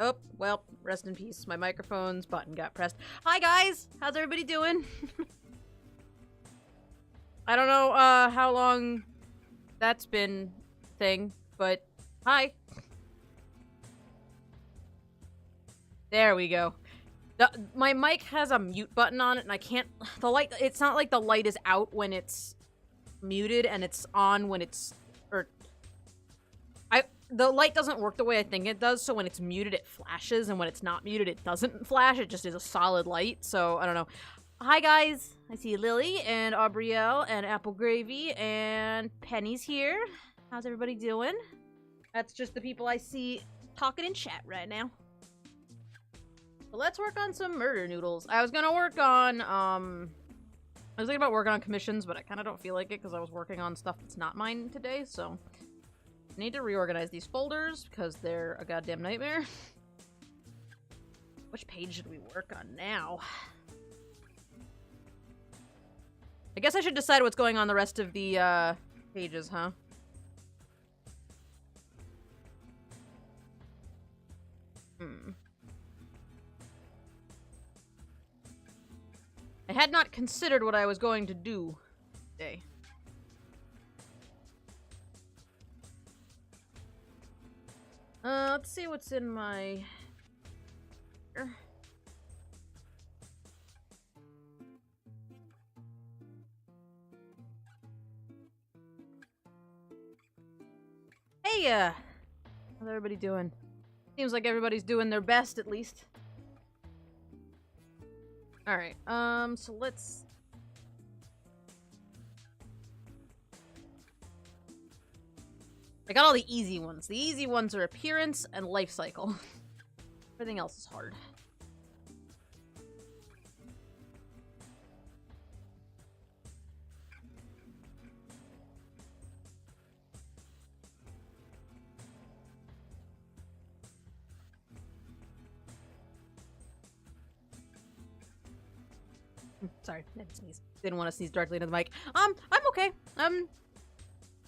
Oh, well, rest in peace. My microphone's button got pressed. Hi, guys! How's everybody doing? I don't know, how long that's been thing, but hi. There we go. My mic has a mute button on it, and I can't... The light... It's not like the light is out when it's muted, and it's on when it's... The light doesn't work the way I think it does, so when it's muted, it flashes, and when it's not muted, it doesn't flash. It just is a solid light, so I don't know. Hi, guys. I see Lily, and Aubrielle, and Apple Gravy, and Penny's here. How's everybody doing? That's just the people I see talking in chat right now. But let's work on some murder noodles. I was gonna work on, I was thinking about working on commissions, but I kind of don't feel like it because I was working on stuff that's not mine today, so... I need to reorganize these folders because they're a goddamn nightmare. Which page should we work on now? I guess I should decide what's going on the rest of the, pages, huh? I had not considered what I was going to do today. Let's see what's in my... Hey, how's everybody doing? Seems like everybody's doing their best, at least. Alright, so let's... I got all the easy ones. The easy ones are appearance and life cycle. Everything else is hard. Sorry, I didn't sneeze. Didn't want to sneeze directly into the mic. I'm okay. I'm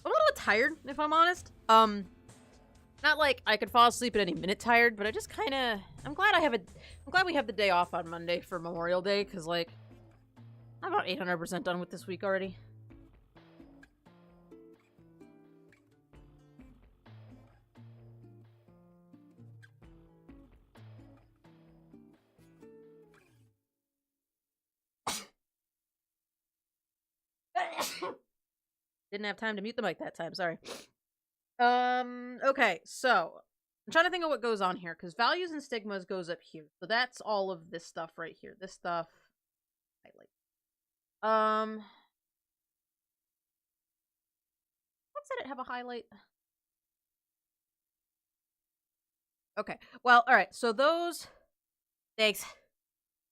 a little tired, if I'm honest. Not like I could fall asleep at any minute tired, but I just kind of... I'm glad we have the day off on Monday for Memorial Day, because, like, I'm about 800% done with this week already. Didn't have time to mute the mic that time, sorry. Okay, so I'm trying to think of what goes on here, because values and stigmas goes up here. So that's all of this stuff right here. This stuff, highlight. What said it have a highlight? Okay, well, alright, so those, thanks.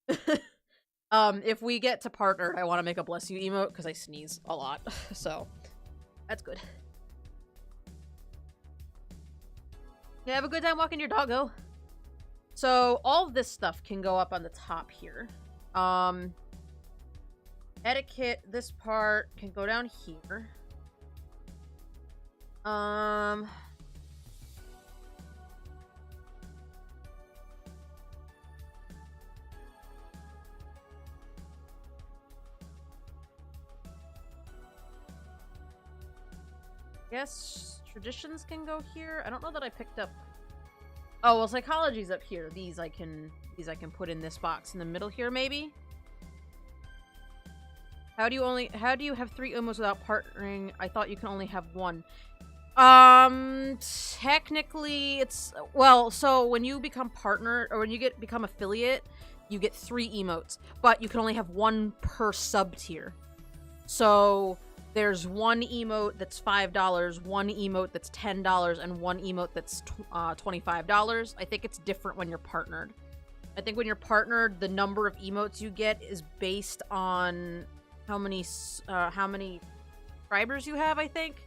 If we get to partner, I want to make a bless you emote, because I sneeze a lot, so that's good. Yeah, have a good time walking your doggo. So, all of this stuff can go up on the top here. Etiquette, this part can go down here. Guess traditions can go here. I don't know that I picked up... Oh, well, psychology's up here. These I can put in this box in the middle here, maybe? How do you have 3 umos without partnering? I thought you can only have 1. Technically, it's... Well, so when you become partner, or when you become affiliate, you get 3 emotes. But you can only have 1 per sub-tier. So... There's 1 emote that's $5, 1 emote that's $10, and 1 emote that's $25. I think it's different when you're partnered. I think when you're partnered, the number of emotes you get is based on how many subscribers you have, I think.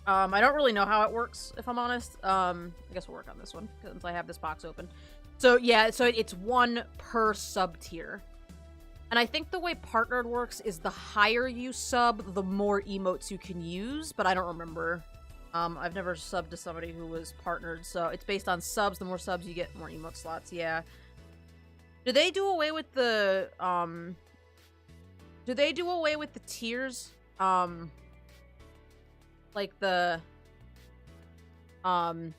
I don't really know how it works, if I'm honest. I guess we'll work on this one, since I have this box open. So, yeah, so it's 1 per sub-tier. And I think the way partnered works is the higher you sub, the more emotes you can use, but I don't remember I've never subbed to somebody who was partnered, so it's based on subs. The more subs you get, more emote slots, yeah. Do they do away with the, do they do away with the tiers? Like the, oh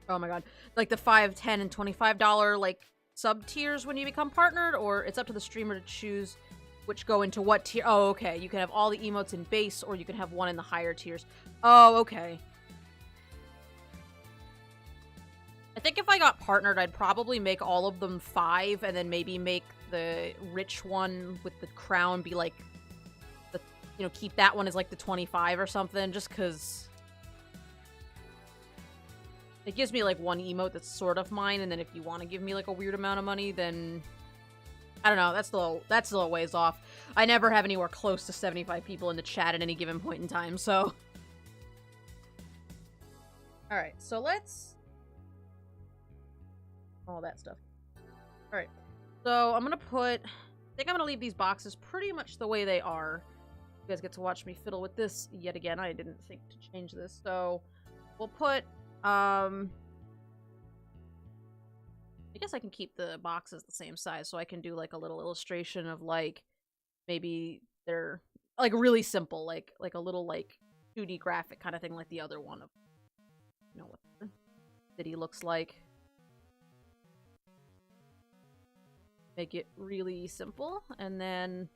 my god. Like the $5, $10, and $25, like, sub tiers when you become partnered? Or it's up to the streamer to choose which go into what tier? Oh, okay. You can have all the emotes in base, or you can have one in the higher tiers. Oh, okay. I think if I got partnered, I'd probably make all of them 5, and then maybe make the rich one with the crown be like, the, you know, keep that one as like the 25 or something, just because it gives me like one emote that's sort of mine, and then if you want to give me like a weird amount of money, then I don't know, that's a little ways off. I never have anywhere close to 75 people in the chat at any given point in time, so. Alright, so let's... all that stuff. Alright, so I'm gonna put... I think I'm gonna leave these boxes pretty much the way they are. You guys get to watch me fiddle with this yet again. I didn't think to change this, so we'll put, I guess I can keep the boxes the same size, so I can do, like, a little illustration of, like, maybe they're, like, really simple, like a little, like, 2D graphic kind of thing, like the other one of, you know, what the city looks like. Make it really simple, and then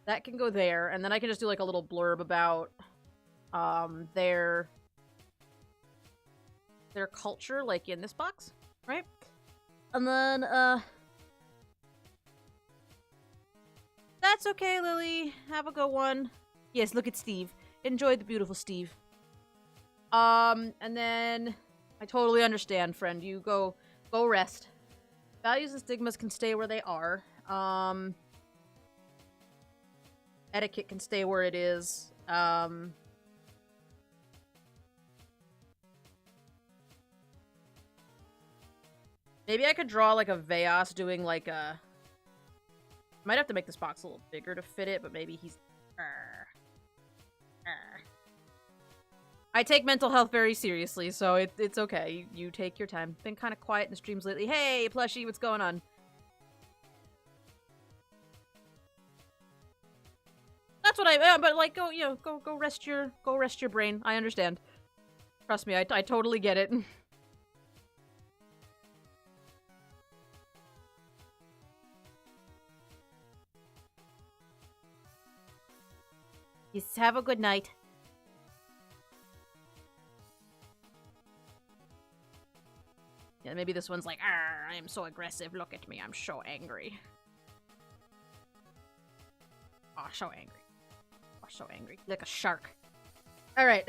that can go there, and then I can just do, like, a little blurb about, their culture, like, in this box, right? And then, that's okay, Lily. Have a good one. Yes, look at Steve. Enjoy the beautiful Steve. And then, I totally understand, friend. You go rest. Values and stigmas can stay where they are. Etiquette can stay where it is. Maybe I could draw, like, a Veias doing, like, a... Might have to make this box a little bigger to fit it, but maybe he's... I take mental health very seriously, so it's okay. You take your time. Been kind of quiet in the streams lately. Hey, plushie, what's going on? That's what but, like, go, you know, go rest your brain. I understand. Trust me, I totally get it. Yes, have a good night. Yeah, maybe this one's like, I am so aggressive. Look at me, I'm so angry. Oh, so angry. Oh, so angry. Like a shark. Alright.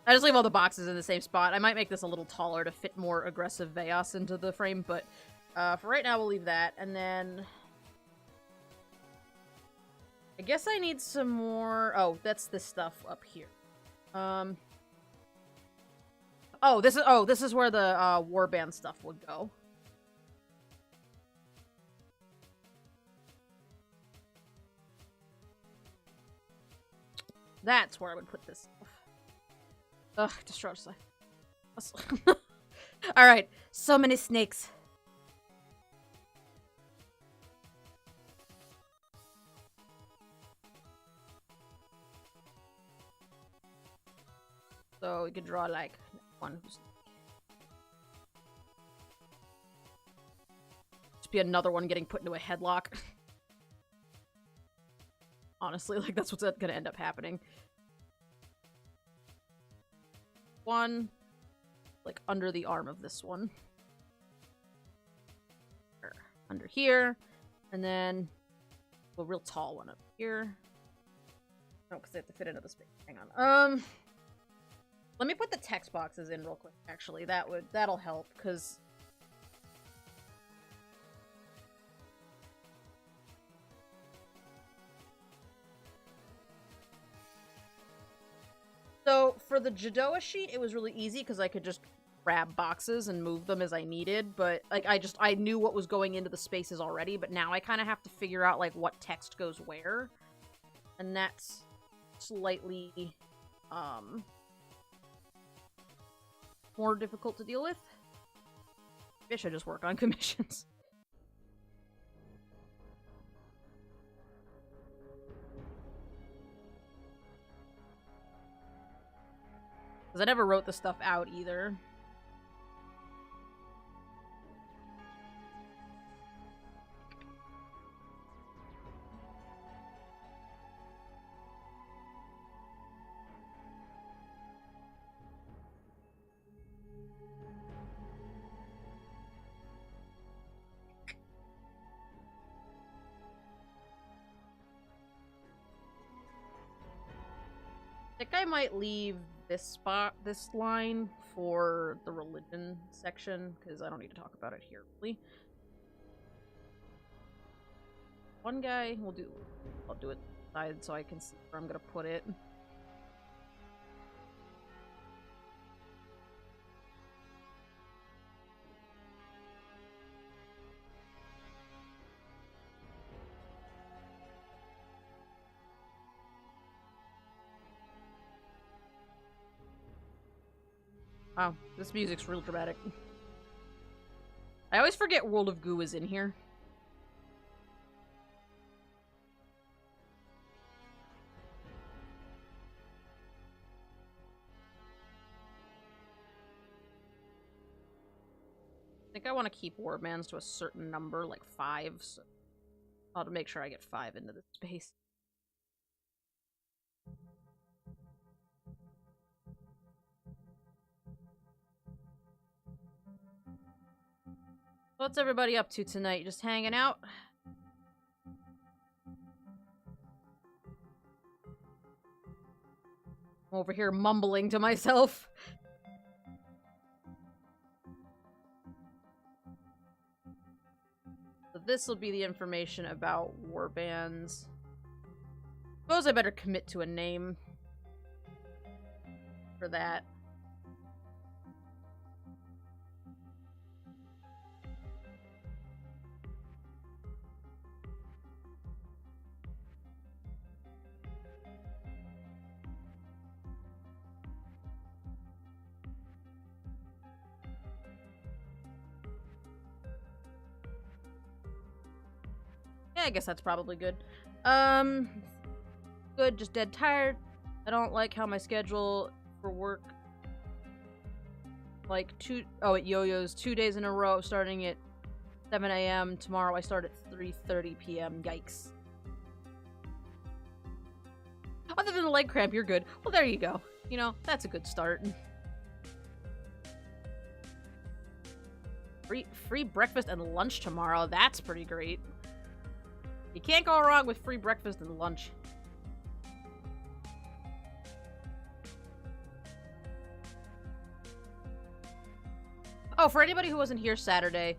I just leave all the boxes in the same spot. I might make this a little taller to fit more aggressive Veias into the frame, but for right now, we'll leave that. And then... I guess I need some more... Oh, that's this stuff up here. Oh, this is where the warband stuff would go. That's where I would put this stuff. Ugh, destroy stuff. Alright, so many snakes. So we could draw like one who's just be another one getting put into a headlock. Honestly, like that's what's gonna end up happening. One like under the arm of this one. Under here. And then a real tall one up here. Oh, because they have to fit into the space. Hang on. Let me put the text boxes in real quick, actually. That'll help, because... So, for the Jadoa sheet, it was really easy, because I could just grab boxes and move them as I needed, but like I knew what was going into the spaces already, but now I kind of have to figure out like what text goes where, and that's slightly more difficult to deal with. Maybe I should just work on commissions. Because I never wrote the stuff out either. I think I might leave this line for the religion section, because I don't need to talk about it here, really. One guy, I'll do it side so I can see where I'm gonna put it. Wow, this music's real dramatic. I always forget World of Goo is in here. I think I want to keep warbands to a certain number, like 5, so I'll make sure I get 5 into this space. What's everybody up to tonight? Just hanging out? I'm over here mumbling to myself. So this will be the information about warbands. Suppose I better commit to a name for that. Yeah, I guess that's probably good. Good, just dead tired. I don't like how my schedule for work, like, it yo-yos 2 days in a row, starting at 7 a.m. Tomorrow I start at 3:30 p.m. Yikes. Other than a leg cramp, you're good. Well, there you go. You know, that's a good start. Free breakfast and lunch tomorrow. That's pretty great. You can't go wrong with free breakfast and lunch. Oh, for anybody who wasn't here Saturday,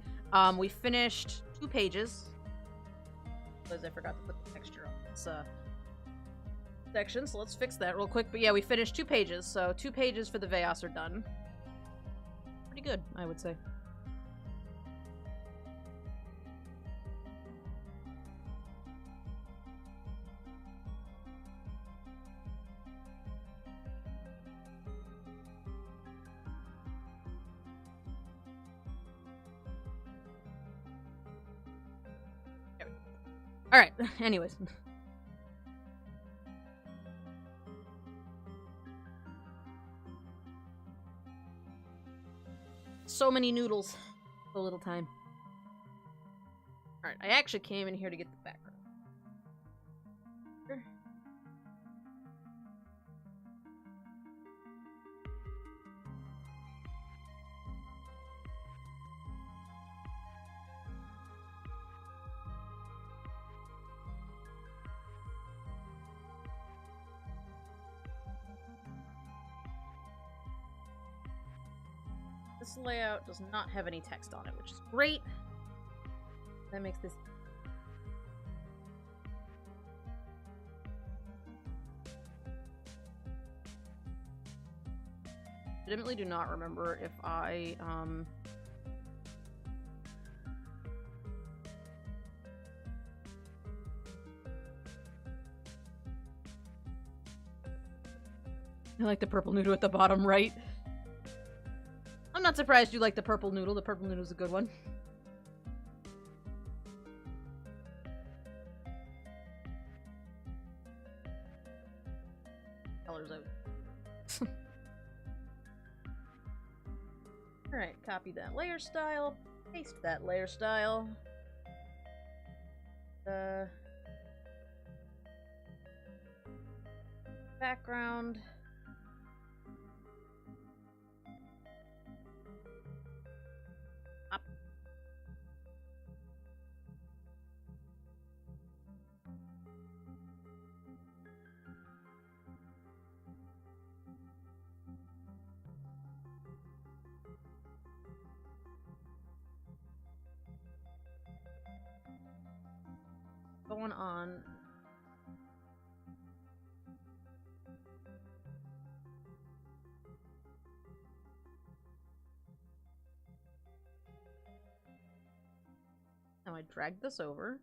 we finished 2 pages. Because I forgot to put the texture on this section, so let's fix that real quick. But yeah, we finished 2 pages, so 2 pages for the Veias are done. Pretty good, I would say. Alright, anyways. So many noodles. So little time. Alright, I actually came in here to get the background. This layout does not have any text on it, which is great. That makes this... legitimately do not remember if I, I like the purple noodle at the bottom right. I'm not surprised you like the purple noodle. The purple noodle's a good one. Colors out. Alright, copy that layer style. Paste that layer style. Background. Up. Going on. Now I drag this over.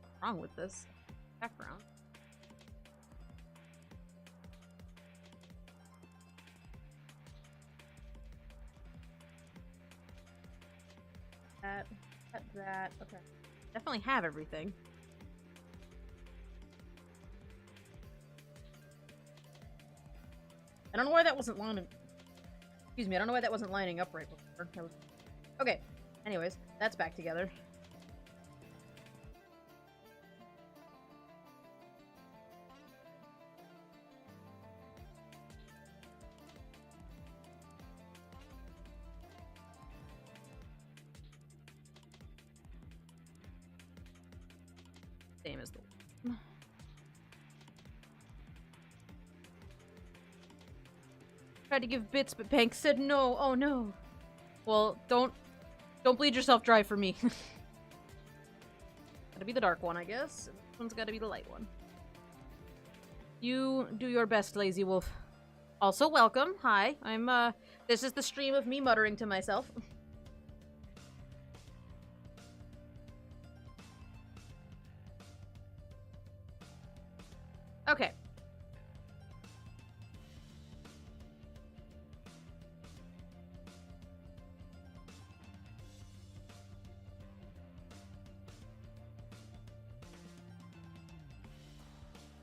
What's wrong with this background? That. Okay. Definitely have everything. I don't know why that wasn't lining. Excuse me, I don't know why that wasn't lining up right before. Okay. Anyways, that's back together. Same as the one. Tried to give bits, but Banks said no. Oh no. Well, don't bleed yourself dry for me. Gotta be the dark one, I guess. This one's gotta be the light one. You do your best, Lazy Wolf. Also, welcome. Hi. This is the stream of me muttering to myself. Okay.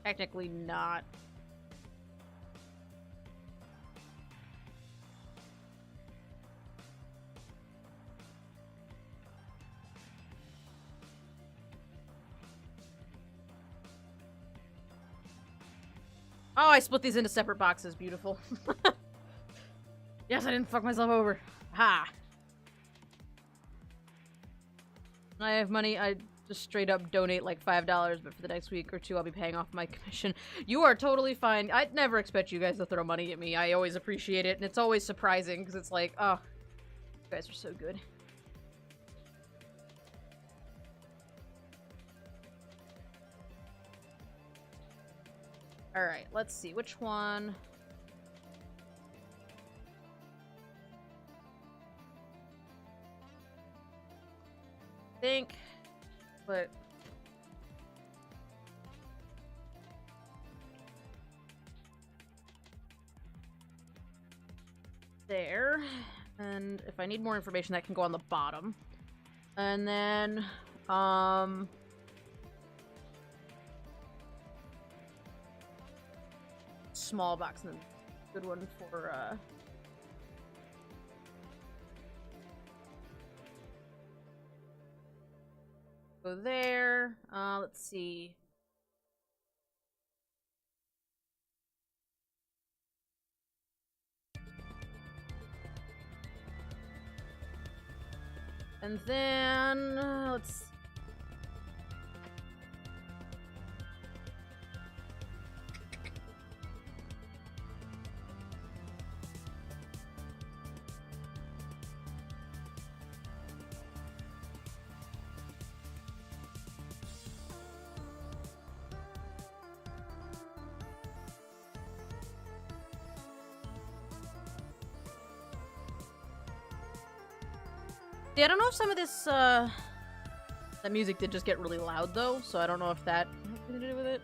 Technically not. Oh, I split these into separate boxes. Beautiful. Yes, I didn't fuck myself over. Ha! When I have money, I just straight up donate like $5, but for the next week or two, I'll be paying off my commission. You are totally fine. I'd never expect you guys to throw money at me. I always appreciate it, and it's always surprising, because it's like, oh, you guys are so good. Alright, let's see. Which one? Think. But... there. And if I need more information, that can go on the bottom. And then, small box, and then good one for, go there. Let's see. And then, let's... Yeah, I don't know if some of this, that music did just get really loud, though, so I don't know if that has anything to do with it.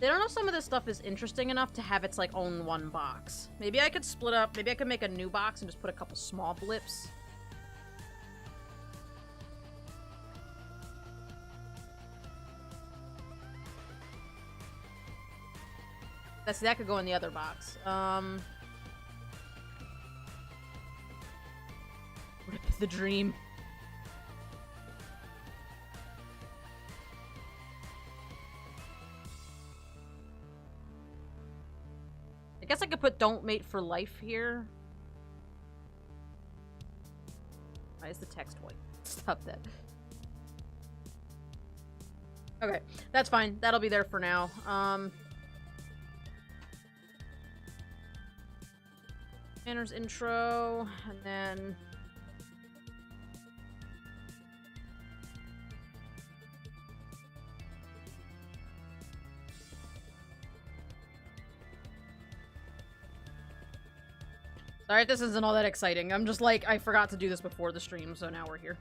I don't know if some of this stuff is interesting enough to have its, like, own one box. Maybe I could split up, maybe I could make a new box and just put a couple small blips. That could go in the other box. Rip the dream. I guess I could put "Don't Mate for Life" here. Why is the text white? Stop that. Okay, that's fine. That'll be there for now. Banner's intro, and then... Sorry, this isn't all that exciting. I'm just like, I forgot to do this before the stream, so now we're here.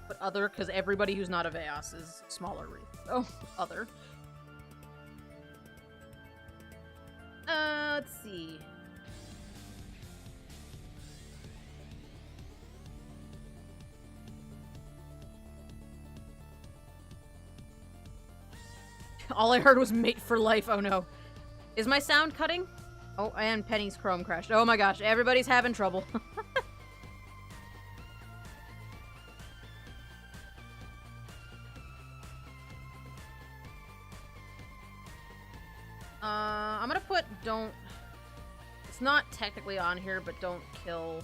But other, because everybody who's not a Veias is smaller wreath. Oh, other. Let's see. All I heard was "mate for life." Oh no. Is my sound cutting? Oh, and Penny's Chrome crashed. Oh my gosh, everybody's having trouble. I'm gonna put "don't..." It's not technically on here, but "don't kill..."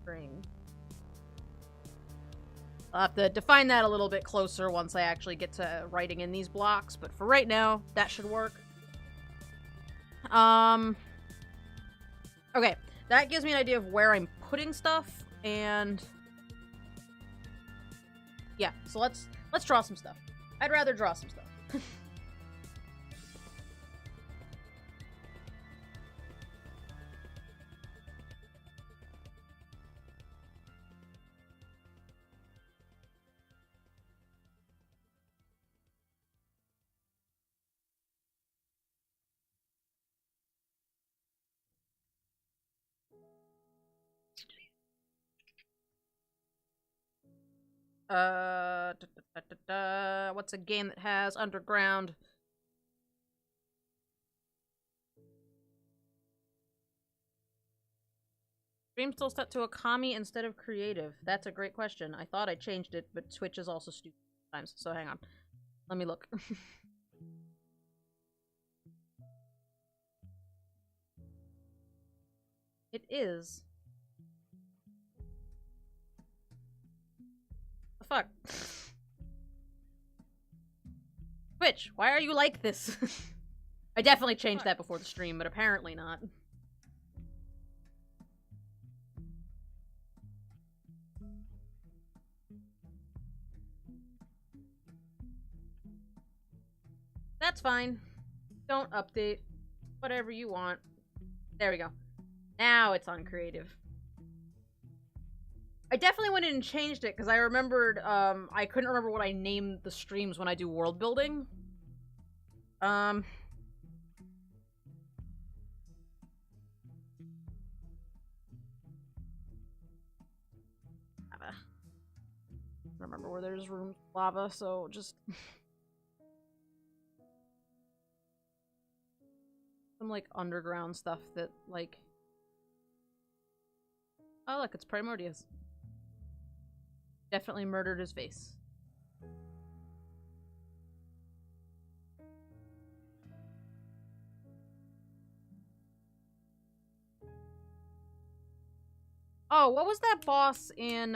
Spring. I'll have to define that a little bit closer once I actually get to writing in these blocks, but for right now, that should work. Okay, that gives me an idea of where I'm putting stuff, and... yeah, so let's draw some stuff. I'd rather draw some stuff. What's a game that has underground? Stream still set to a commie instead of creative. That's a great question. I thought I changed it, but Twitch is also stupid sometimes. So hang on. Let me look. It is. The fuck? Twitch, why are you like this? I definitely changed that before the stream, but apparently not. That's fine. Don't update. Whatever you want. There we go. Now it's on creative. I definitely went in and changed it because I remembered, I couldn't remember what I named the streams when I do world building. Remember where there's room lava, so just some like underground stuff that like, oh look, it's Primordius. Definitely murdered his face. Oh, what was that boss in,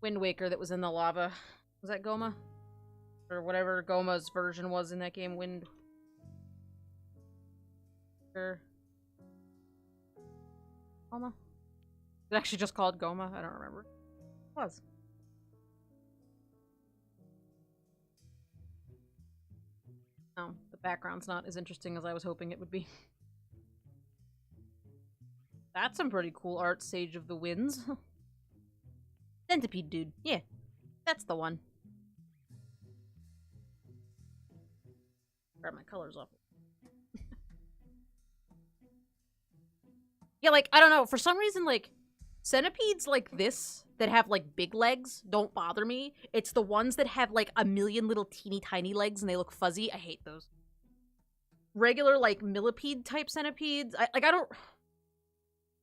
Wind Waker that was in the lava? Was that Goma? Or whatever Goma's version was in that game, Wind... Goma? Is it actually just called Goma? I don't remember. It was. Oh, the background's not as interesting as I was hoping it would be. That's some pretty cool art, Sage of the Winds. Centipede dude. Yeah, that's the one. Grab my colors off. Yeah, like, I don't know. For some reason, like, centipedes like this that have, like, big legs don't bother me. It's the ones that have, like, a million little teeny tiny legs and they look fuzzy. I hate those. Regular, like, millipede-type centipedes. I don't...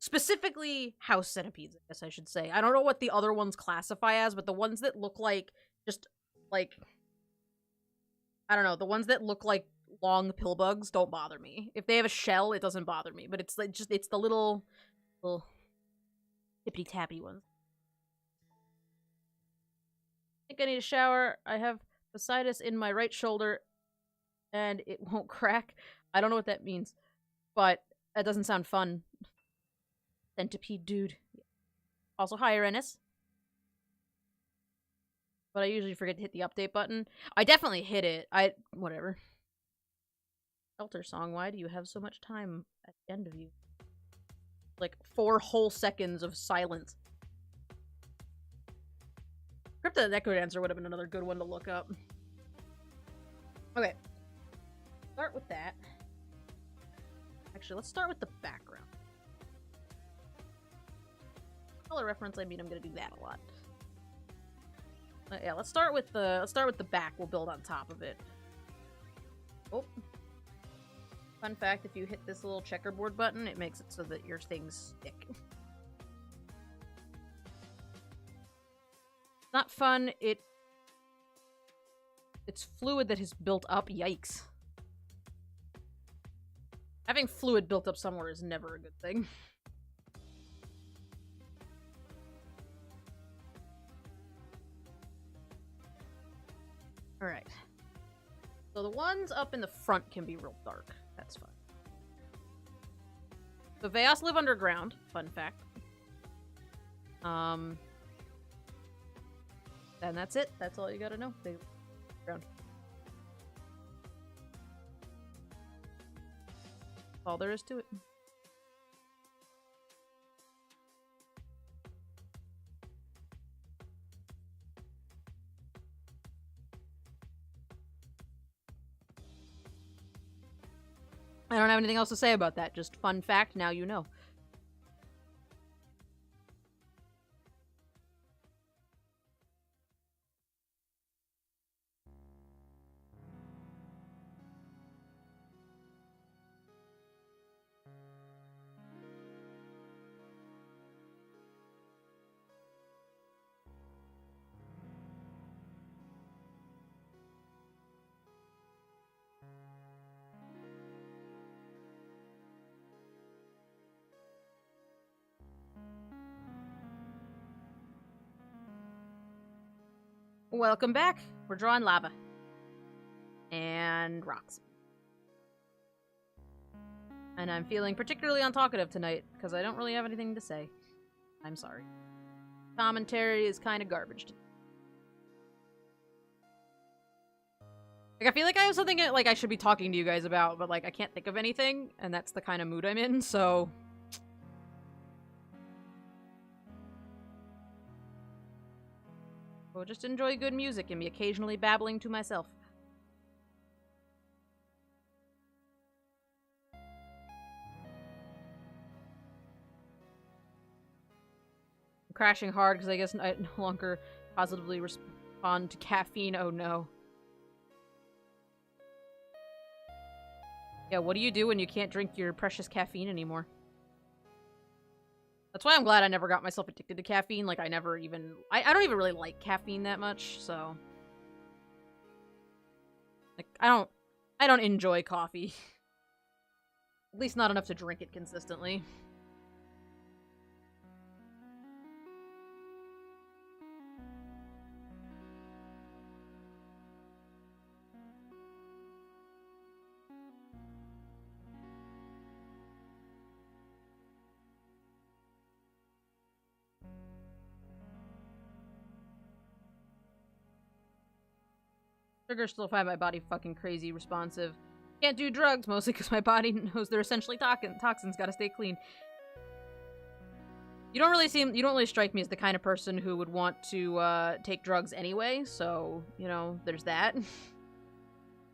Specifically, house centipedes, I guess I should say. I don't know what the other ones classify as, but the ones that look like, just, like... I don't know, the ones that look like long pill bugs don't bother me. If they have a shell, it doesn't bother me. But it's like it's the little tippity tappy ones. I think I need a shower. I have fasciitis in my right shoulder, and it won't crack. I don't know what that means, but that doesn't sound fun. Centipede dude. Also, hi, Rennis. But I usually forget to hit the update button. I definitely hit it. Whatever. Shelter song, why do you have so much time at the end of you? Like, 4 whole seconds of silence. Crypta the Necrodancer would have been another good one to look up. Okay. Start with that. Actually, let's start with the background. Color reference, I mean, I'm gonna do that a lot. Yeah, let's start with the back. We'll build on top of it. Oh. Fun fact, if you hit this little checkerboard button, it makes it so that your things stick. Not fun, it's fluid that has built up. Yikes. Having fluid built up somewhere is never a good thing. Alright. So the ones up in the front can be real dark. That's fun. So Veias live underground. Fun fact. And that's it. That's all you gotta know. They live underground. That's all there is to it. I don't have anything else to say about that. Just fun fact, now you know. Welcome back. We're drawing lava. And rocks. And I'm feeling particularly untalkative tonight, because I don't really have anything to say. I'm sorry. Commentary is kind of garbage. Like, I feel like I have something, like, I should be talking to you guys about, but, like, I can't think of anything, and that's the kind of mood I'm in, so... We'll just enjoy good music and me occasionally babbling to myself. I'm crashing hard because I guess I no longer positively respond to caffeine. Oh no. Yeah, what do you do when you can't drink your precious caffeine anymore? That's why I'm glad I never got myself addicted to caffeine. Like, I never even... I don't even really like caffeine that much, so... Like, I don't enjoy coffee. At least not enough to drink it consistently. Triggers still find my body fucking crazy responsive. Can't do drugs, mostly because my body knows they're essentially toxins. Gotta stay clean. You don't really strike me as the kind of person who would want to take drugs anyway, so, you know, there's that.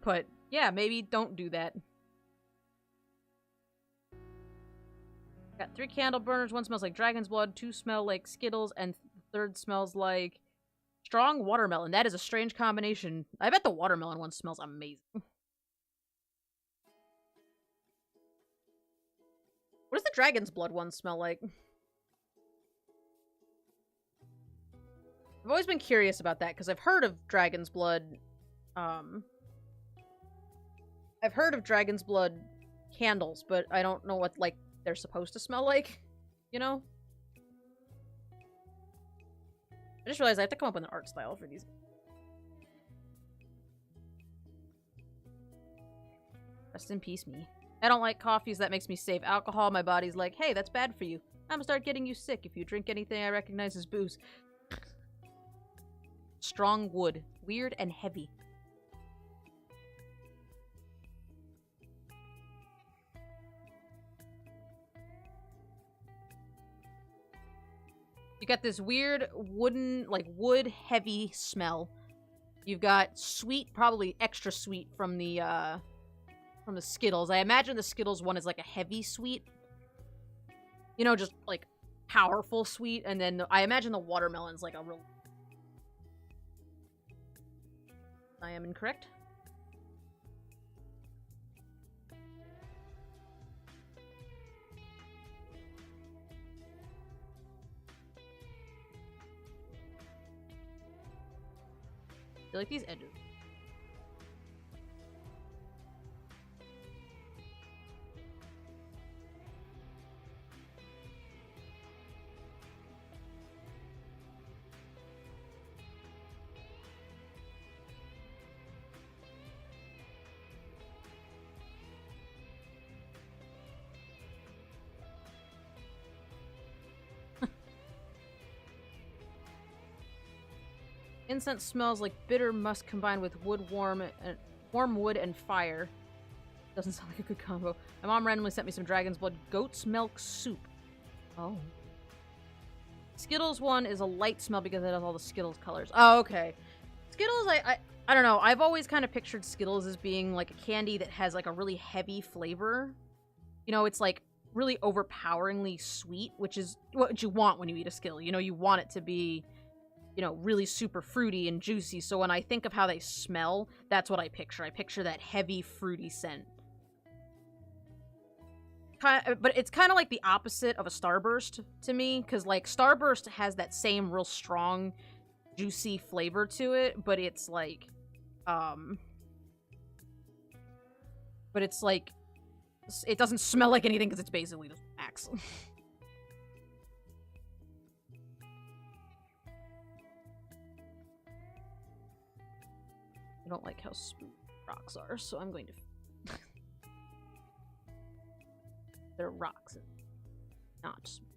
But, yeah, maybe don't do that. Got 3 candle burners, 1 smells like dragon's blood, 2 smell like Skittles, and the 3rd smells like strong watermelon. That is a strange combination. I bet the watermelon one smells amazing. What does the dragon's blood one smell like? I've always been curious about that, because I've heard of dragon's blood, I've heard of dragon's blood candles, but I don't know what, like, they're supposed to smell like, you know? I just realized I have to come up with an art style for these. Rest in peace, me. I don't like coffees, that makes me save alcohol. My body's like, hey, that's bad for you. I'm gonna start getting you sick if you drink anything I recognize as booze. Strong wood. Weird and heavy. You got this weird wooden, like, wood-heavy smell. You've got sweet, probably extra sweet from the Skittles. I imagine the Skittles one is like a heavy sweet. You know, just, like, powerful sweet. And then I imagine the watermelon's like a real... I am incorrect. I feel like these edges. Incense smells like bitter musk combined with warm wood and fire. Doesn't sound like a good combo. My mom randomly sent me some dragon's blood goat's milk soup. Oh. Skittles one is a light smell because it has all the Skittles colors. Oh, okay. Skittles, I don't know. I've always kind of pictured Skittles as being like a candy that has like a really heavy flavor. You know, it's like really overpoweringly sweet, which is what you want when you eat a Skittle. You know, you want it to be, you know, really super fruity and juicy. So when I think of how they smell, that's what I picture. I picture that heavy, fruity scent. But it's kind of like the opposite of a Starburst to me, because, like, Starburst has that same real strong, juicy flavor to it, but it's like, but it's like, it doesn't smell like anything because it's basically just wax. I don't like how smooth rocks are, so I'm going to... They're rocks, not smooth.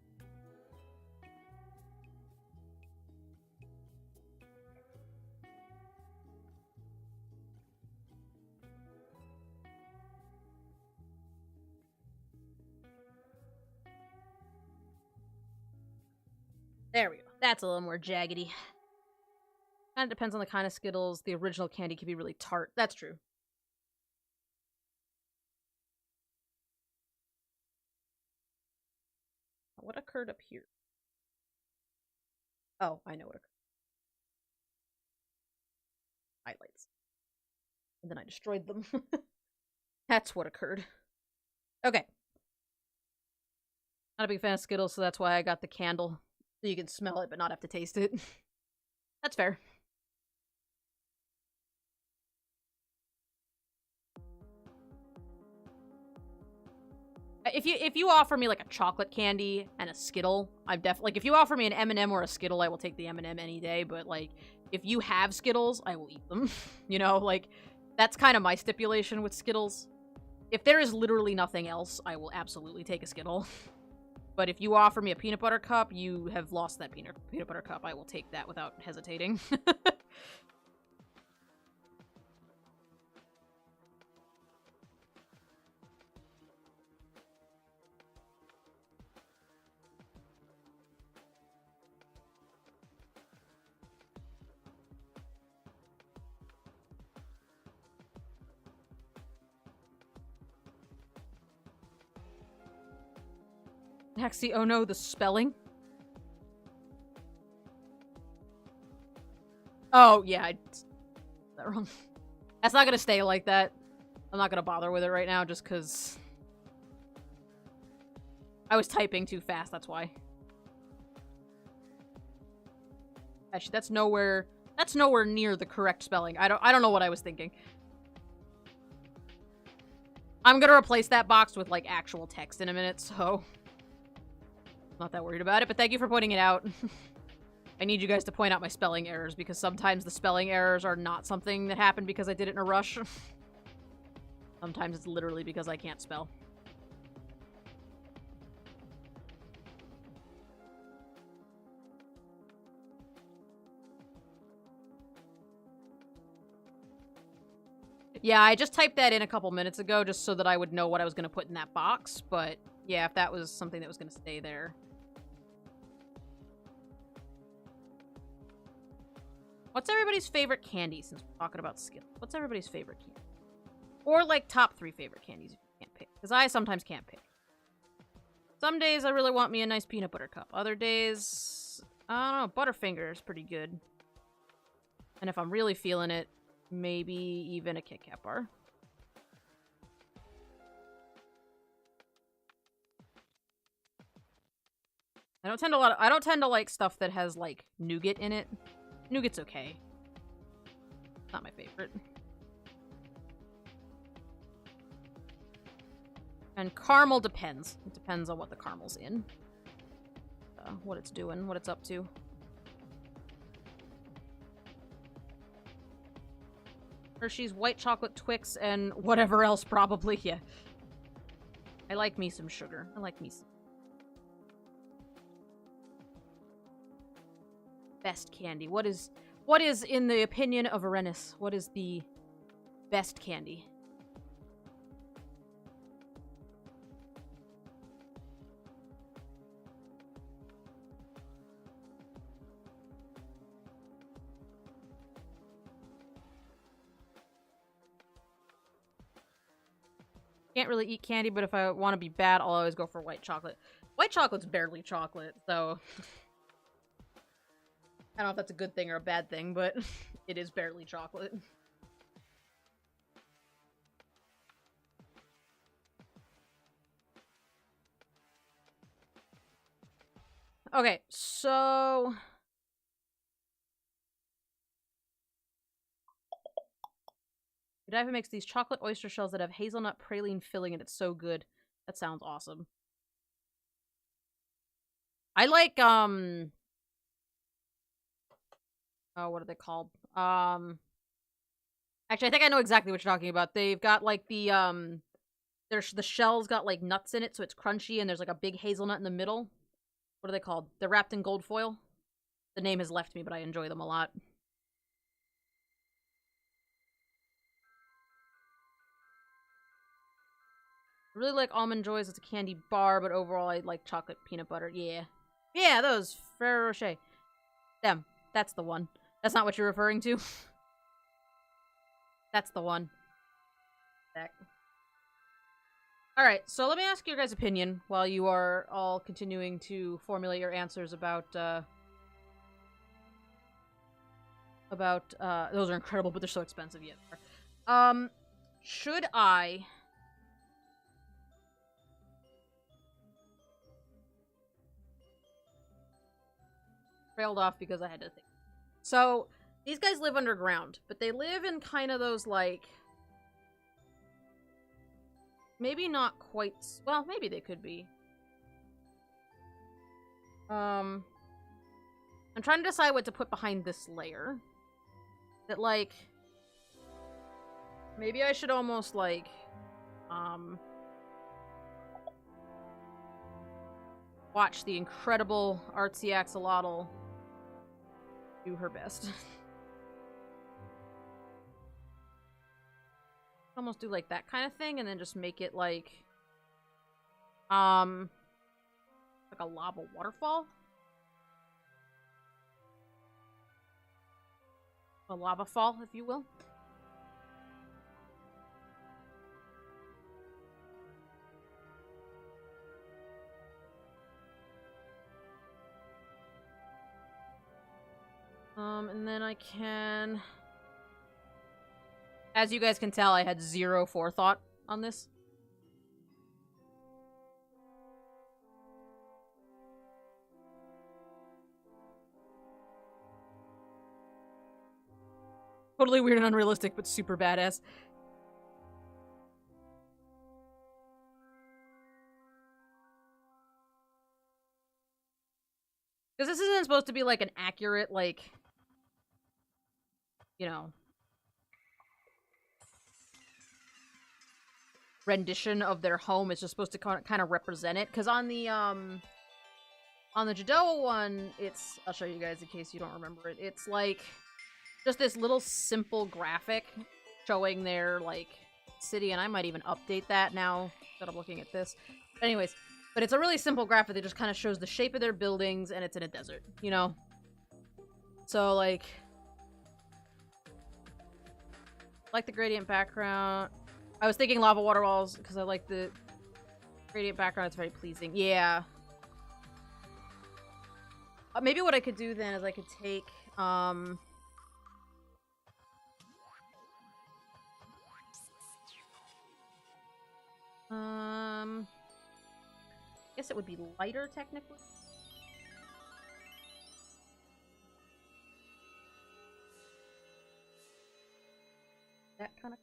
There we go. That's a little more jaggedy. Kind of depends on the kind of Skittles. The original candy can be really tart. That's true. What occurred up here? Oh, I know what occurred. Highlights. And then I destroyed them. That's what occurred. Okay. Not a big fan of Skittles, so that's why I got the candle. So you can smell it, but not have to taste it. That's fair. If you offer me like a chocolate candy and a Skittle, I'm definitely like, if you offer me an M&M or a Skittle, I will take the M&M any day. But like, if you have Skittles, I will eat them. You know, like, that's kind of my stipulation with Skittles. If there is literally nothing else, I will absolutely take a Skittle. But if you offer me a peanut butter cup, you have lost that peanut butter cup. I will take that without hesitating. Axie, oh no, the spelling. Oh, yeah, I did that wrong. That's not gonna stay like that. I'm not gonna bother with it right now just because I was typing too fast, that's why. Actually, that's nowhere near the correct spelling. I don't know what I was thinking. I'm gonna replace that box with, like, actual text in a minute, so not that worried about it, but thank you for pointing it out. I need you guys to point out my spelling errors, because sometimes the spelling errors are not something that happened because I did it in a rush. Sometimes it's literally because I can't spell. Yeah, I just typed that in a couple minutes ago just so that I would know what I was going to put in that box, but yeah, if that was something that was going to stay there. What's everybody's favorite candy since we're talking about skill? What's everybody's favorite candy? Or, like, top 3 favorite candies if you can't pick. Because I sometimes can't pick. Some days I really want me a nice peanut butter cup. Other days, I don't know, Butterfinger is pretty good. And if I'm really feeling it, maybe even a Kit Kat bar. I don't tend to like stuff that has, like, nougat in it. Nougat's okay. Not my favorite. And caramel depends. It depends on what the caramel's in. What it's doing, what it's up to. Hershey's white chocolate Twix and whatever else probably, yeah. I like me some sugar. I like me some. Best candy. What is, in the opinion of Arenis, what is the best candy? Can't really eat candy, but if I want to be bad, I'll always go for white chocolate. White chocolate's barely chocolate, so I don't know if that's a good thing or a bad thing, but it is barely chocolate. Okay, so Godiva makes these chocolate oyster shells that have hazelnut praline filling, and it's so good. That sounds awesome. I like, oh, what are they called? Actually, I think I know exactly what you're talking about. They've got, like, the shell's got, like, nuts in it, so it's crunchy, and there's, like, a big hazelnut in the middle. What are they called? They're wrapped in gold foil. The name has left me, but I enjoy them a lot. I really like Almond Joys as a candy bar, but overall I like chocolate peanut butter. Yeah. Yeah, those. Ferrero Rocher. Them. That's the one. That's not what you're referring to. That's the one. Alright, so let me ask your guys' opinion while you are all continuing to formulate your answers about, those are incredible, but they're so expensive yet. Should I trailed off because I had to think. So, these guys live underground, but they live in kind of those, like, maybe not quite, well, maybe they could be. I'm trying to decide what to put behind this layer. That, like, maybe I should almost, like, watch the incredible artsy axolotl do her best. Almost do like that kind of thing, and then just make it like a lava waterfall, a lava fall, if you will. And then I can... As you guys can tell, I had zero forethought on this. Totally weird and unrealistic, but super badass. Because this isn't supposed to be, like, an accurate, like... You know... rendition of their home. It's just supposed to kind of represent it. Because on the Jadoa one, it's... I'll show you guys in case you don't remember it. It's, like... just this little simple graphic showing their, like, city, and I might even update that now that I'm looking at this. Anyways, but it's a really simple graphic that just kind of shows the shape of their buildings, and it's in a desert, you know? So, like the gradient background. I was thinking lava water walls, because I like the gradient background. It's very pleasing. Yeah. Maybe what I could do then is I could take, I guess it would be lighter, technically. That kind of...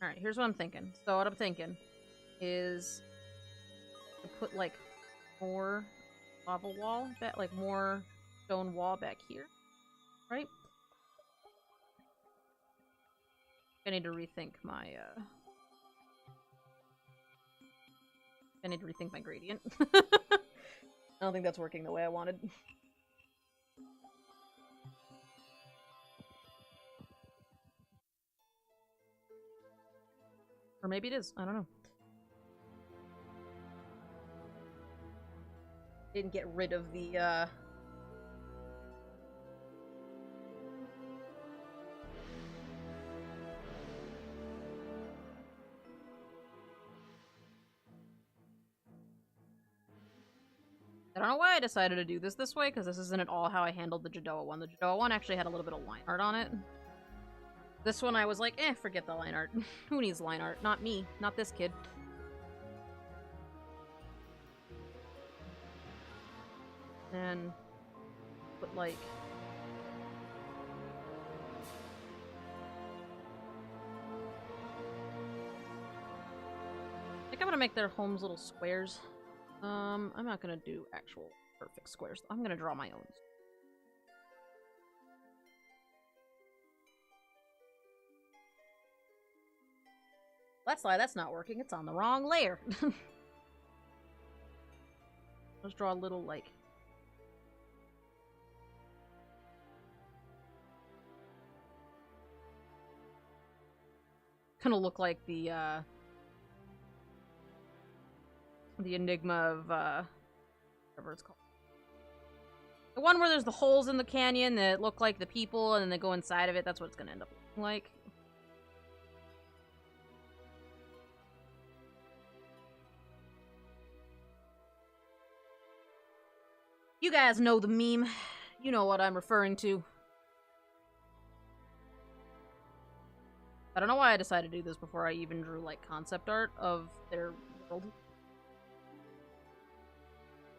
Alright, here's what I'm thinking. So what I'm thinking is to put, like, more lava wall, like, more stone wall back here. Right? I need to rethink my, I need to rethink my gradient. I don't think that's working the way I wanted. Or maybe it is. I don't know. Didn't get rid of the, I don't know why I decided to do this way, because this isn't at all how I handled the Jadoa one. The Jadoa one actually had a little bit of line art on it. This one I was like, forget the line art. Who needs line art? Not me. Not this kid. And put, like... I think I'm gonna make their homes little squares. I'm not gonna do actual perfect squares. I'm gonna draw my own. That's why that's not working. It's on the wrong layer. Let's draw a little, like... Kinda look like the enigma of, whatever it's called. The one where there's the holes in the canyon that look like the people, and then they go inside of it. That's what it's gonna end up looking like. You guys know the meme. You know what I'm referring to. I don't know why I decided to do this before I even drew, like, concept art of their world.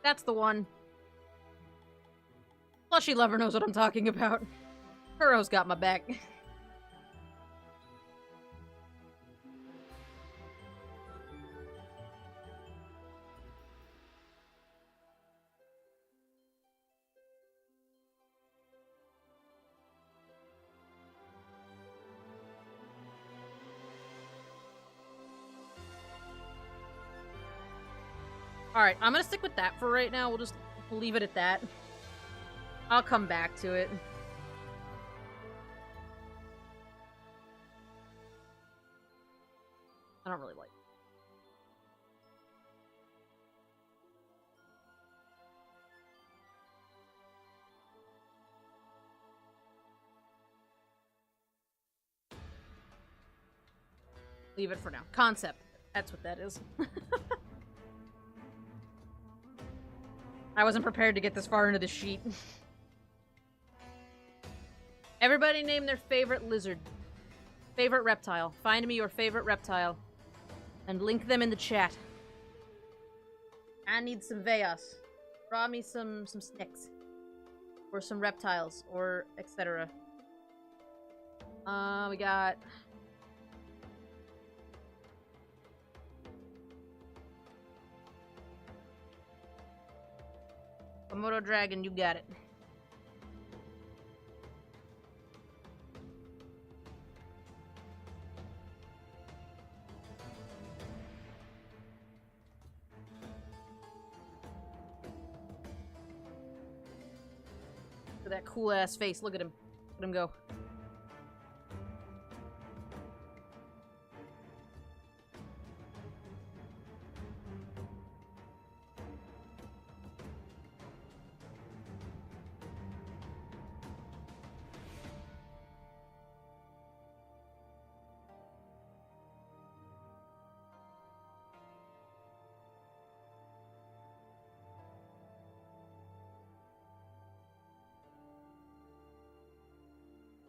That's the one. Plushy lover knows what I'm talking about. Kuro's got my back. Alright, I'm gonna stick with that for right now. We'll leave it at that. I'll come back to it. I don't really like it. Leave it for now. Concept. That's what that is. I wasn't prepared to get this far into the sheet. Everybody name their favorite lizard. Favorite reptile. Find me your favorite reptile. And link them in the chat. I need some Veias. Draw me some snakes. Or some reptiles. Or etc. We got... Komodo dragon, you got it. Look at that cool ass face. Look at him. Look at him go.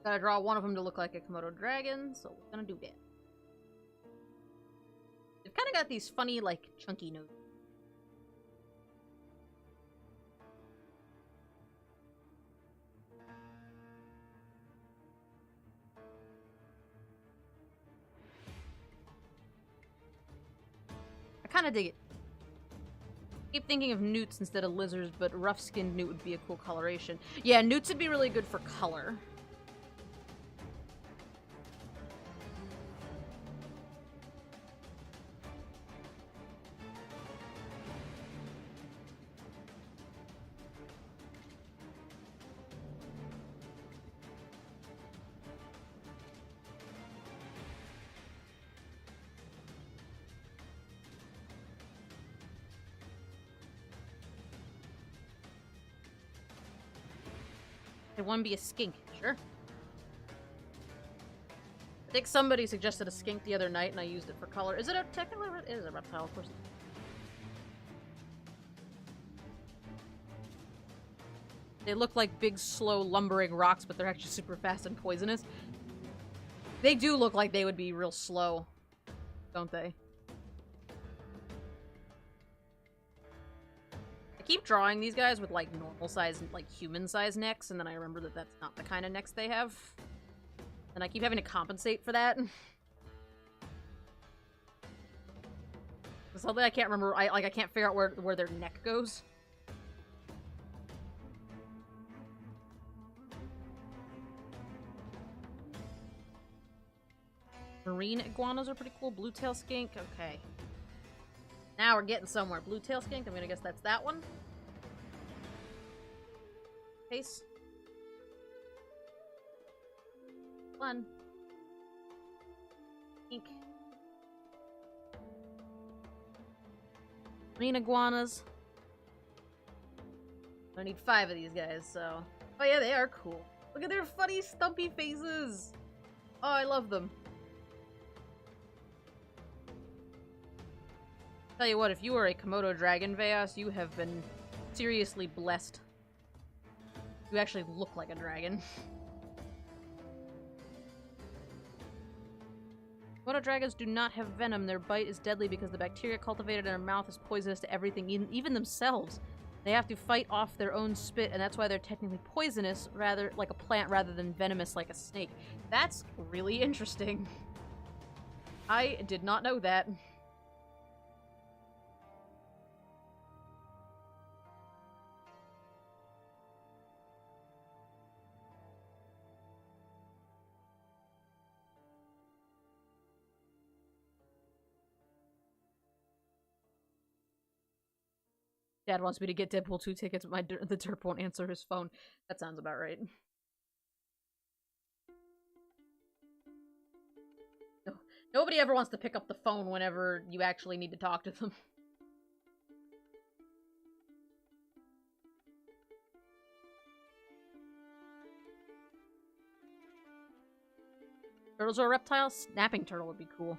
Gotta draw one of them to look like a Komodo dragon, so we're gonna do that. They've kind of got these funny, like, chunky noses. I kind of dig it. Keep thinking of newts instead of lizards, but rough-skinned newt would be a cool coloration. Yeah, newts would be really good for color. Could one be a skink? Sure. I think somebody suggested a skink the other night, and I used it for color. Is it a technically? It is a reptile, of course. They look like big, slow, lumbering rocks, but they're actually super fast and poisonous. They do look like they would be real slow, don't they? I keep drawing these guys with, like, normal-sized, like, human-sized necks, and then I remember that that's not the kind of necks they have. And I keep having to compensate for that. Something I can't remember. I can't figure out where their neck goes. Marine iguanas are pretty cool. Blue tail skink. Okay. Now we're getting somewhere. Blue tail skink. I'm gonna guess that's that one. Face. One. Skink. Marine iguanas. I need 5 of these guys, so... Oh yeah, they are cool. Look at their funny, stumpy faces! Oh, I love them. Tell you what, if you are a Komodo dragon, Veias, you have been seriously blessed. You actually look like a dragon. Komodo dragons do not have venom. Their bite is deadly because the bacteria cultivated in their mouth is poisonous to everything, even themselves. They have to fight off their own spit, and that's why they're technically poisonous, rather like a plant, rather than venomous like a snake. That's really interesting. I did not know that. Dad wants me to get Deadpool 2 tickets, but the Derp won't answer his phone. That sounds about right. No, nobody ever wants to pick up the phone whenever you actually need to talk to them. Turtles are a reptile? Snapping turtle would be cool.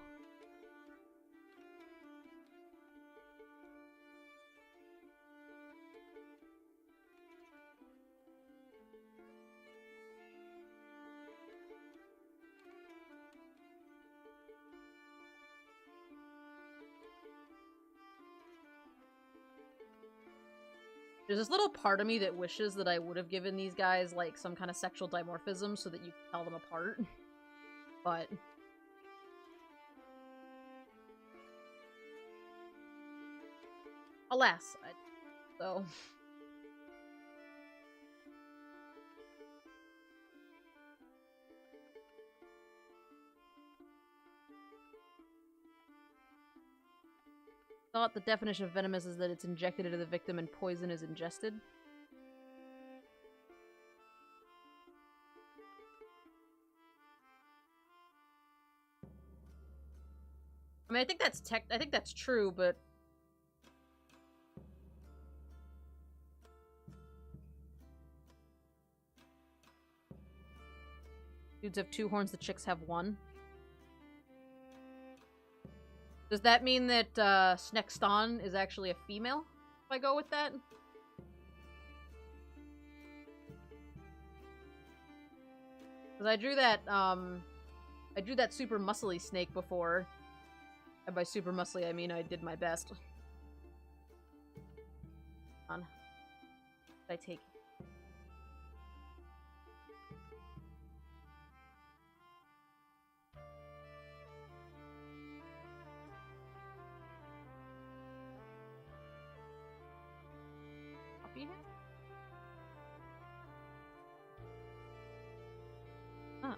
There's this little part of me that wishes that I would have given these guys, like, some kind of sexual dimorphism so that you can tell them apart. But... alas, so... Thought the definition of venomous is that it's injected into the victim and poison is ingested. I mean, I think that's true, but dudes have 2 horns, the chicks have 1. Does that mean that Snexton is actually a female? If I go with that? Because I drew that super muscly snake before. And by super muscly, I mean I did my best. On. What did I take? Huh.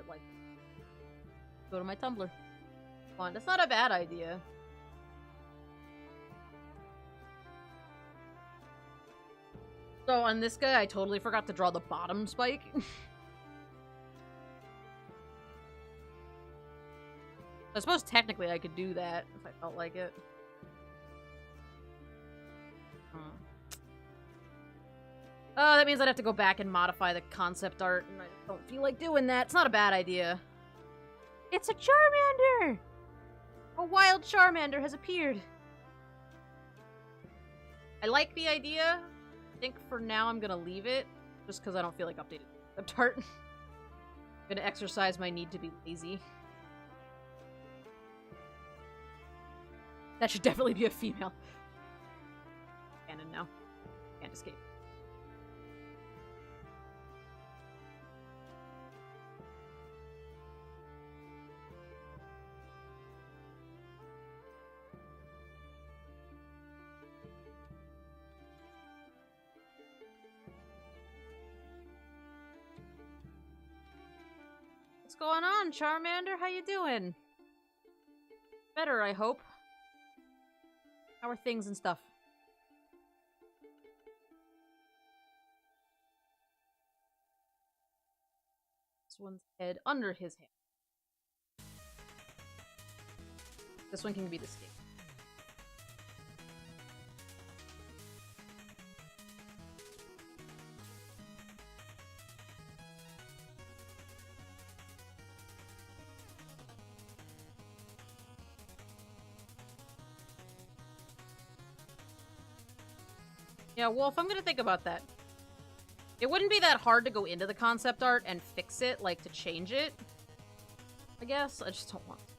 Like, go to my Tumblr. Fun. That's not a bad idea. So on this guy, I totally forgot to draw the bottom spike. I suppose technically I could do that if I felt like it. Oh, that means I'd have to go back and modify the concept art, and I don't feel like doing that. It's not a bad idea. It's a Charmander! A wild Charmander has appeared. I like the idea. I think for now I'm gonna leave it, just because I don't feel like updating the concept art. I'm gonna exercise my need to be lazy. That should definitely be a female. Canon now. Can't escape. What's going on, Charmander? How you doing? Better, I hope. How are things and stuff? This one's head under his hand. This one can be the snake. Yeah, Wolf, I'm gonna think about that. It wouldn't be that hard to go into the concept art and fix it, like, to change it. I guess. I just don't want to.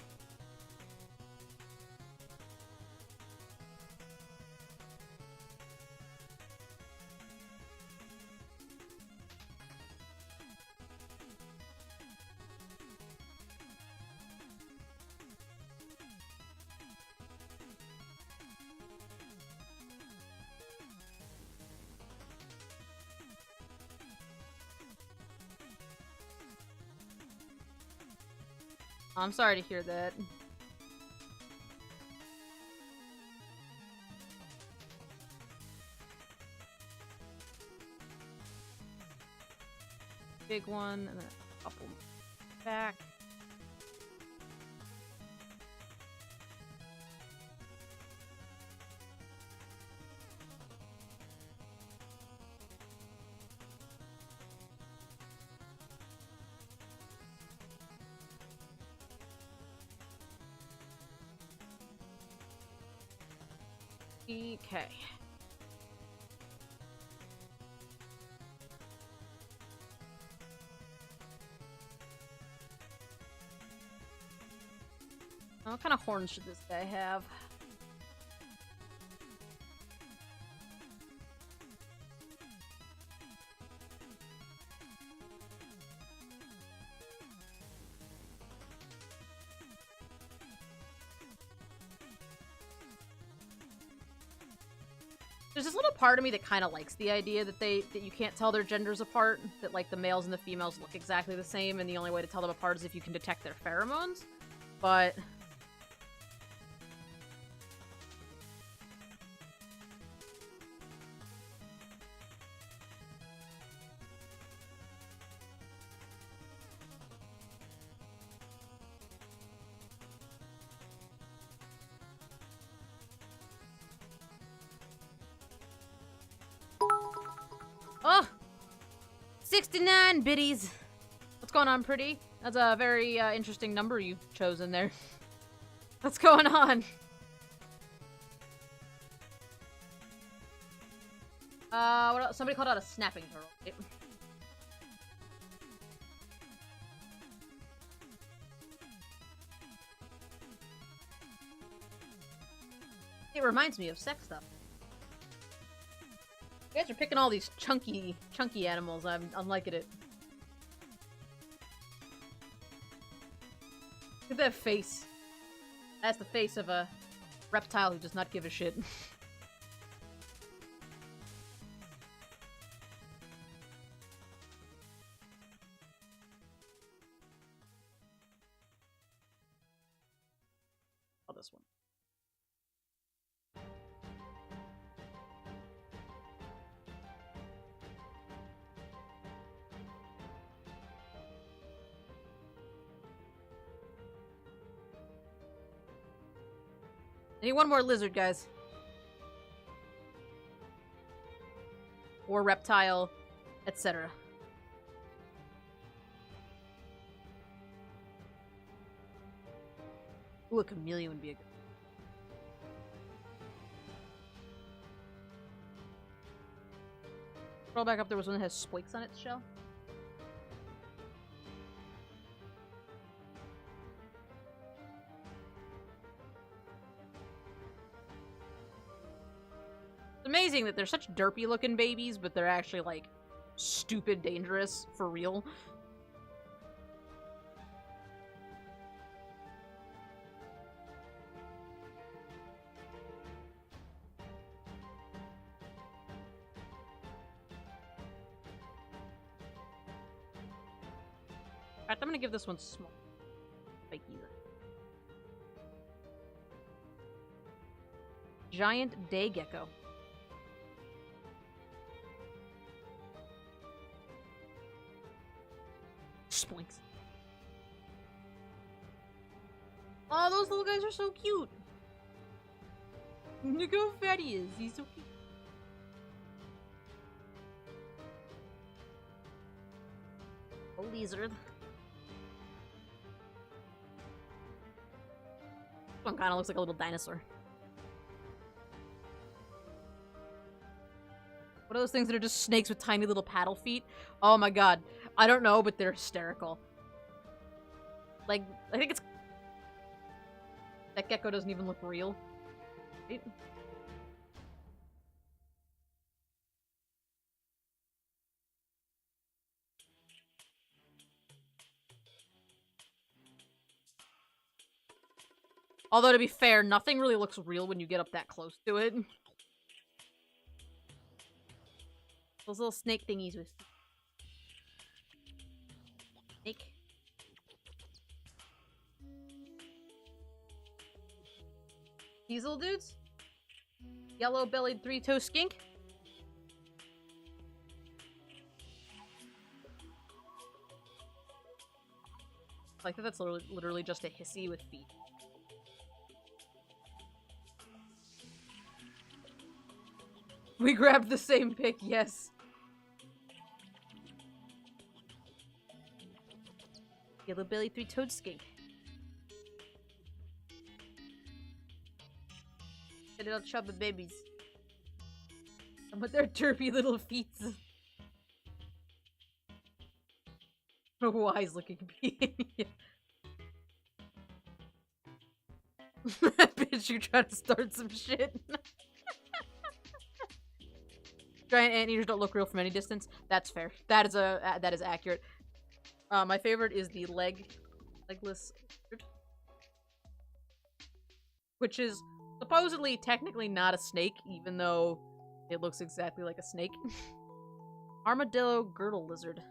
I'm sorry to hear that. Big one, and then a couple back. Okay. What kind of horns should this guy have? There's this little part of me that kind of likes the idea that you can't tell their genders apart, that like the males and the females look exactly the same, and the only way to tell them apart is if you can detect their pheromones. But oh, 69 biddies. What's going on, pretty? That's a very interesting number you've chosen there. What's going on? What else? Somebody called out a snapping turtle. It reminds me of sex stuff. You guys are picking all these chunky animals. I'm liking it. Look at that face. That's the face of a reptile who does not give a shit. Oh, this one. I need one more lizard, guys. Or reptile, etc. Ooh, a chameleon would be a good... Scroll back up, there was one that has spikes on its shell. It's amazing that they're such derpy looking babies, but they're actually like stupid dangerous for real. In fact, I'm gonna give this one small. Fake either. Giant day gecko. Spoinks. Oh, those little guys are so cute. Look how fat he is. He's so cute. A lizard. This one kind of looks like a little dinosaur. What are those things that are just snakes with tiny little paddle feet? Oh my god. I don't know, but they're hysterical. Like, I think it's... That gecko doesn't even look real. Right? Although, to be fair, nothing really looks real when you get up that close to it. Those little snake thingies with... Snake. These little dudes? Yellow-bellied three-toe skink? Like that's literally just a hissy with feet. We grabbed the same pick, yes. Yellow-bellied three-toed skink. The little chubby babies. And with their derpy little feet. A wise looking being. Bitch, you try to start some shit. Giant anteaters don't look real from any distance. That's fair. That is accurate. My favorite is the legless lizard, which is supposedly technically not a snake, even though it looks exactly like a snake. Armadillo girdle lizard.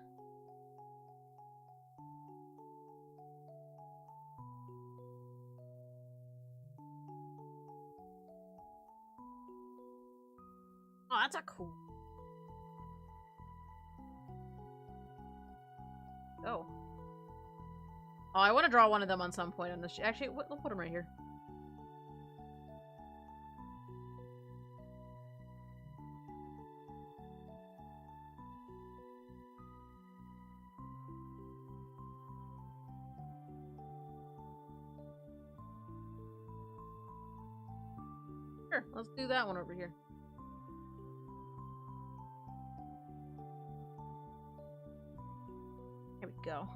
Oh, that's a cool. Oh. Oh, I want to draw one of them on some point on this. Actually, we'll put them right here. Sure, let's do that one over here. There we go.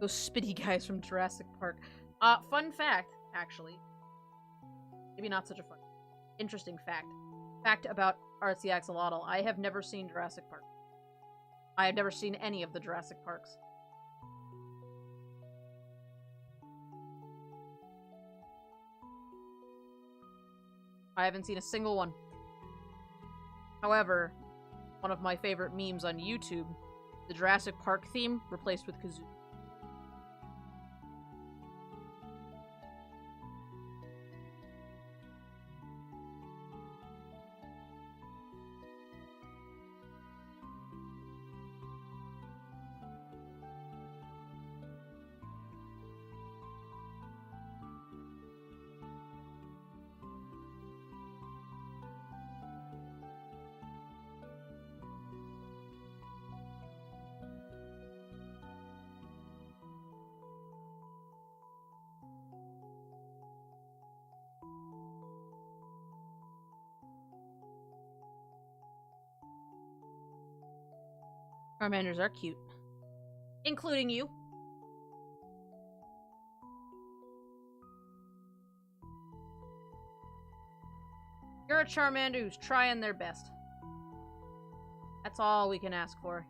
Those spitty guys from Jurassic Park. Fun fact, actually. Maybe not such a fun. Interesting fact. Fact about Artsy Axolotl. I have never seen Jurassic Park. I have never seen any of the Jurassic Parks. I haven't seen a single one. However, one of my favorite memes on YouTube, the Jurassic Park theme replaced with kazoo. Charmanders are cute. Including you. You're a Charmander who's trying their best. That's all we can ask for.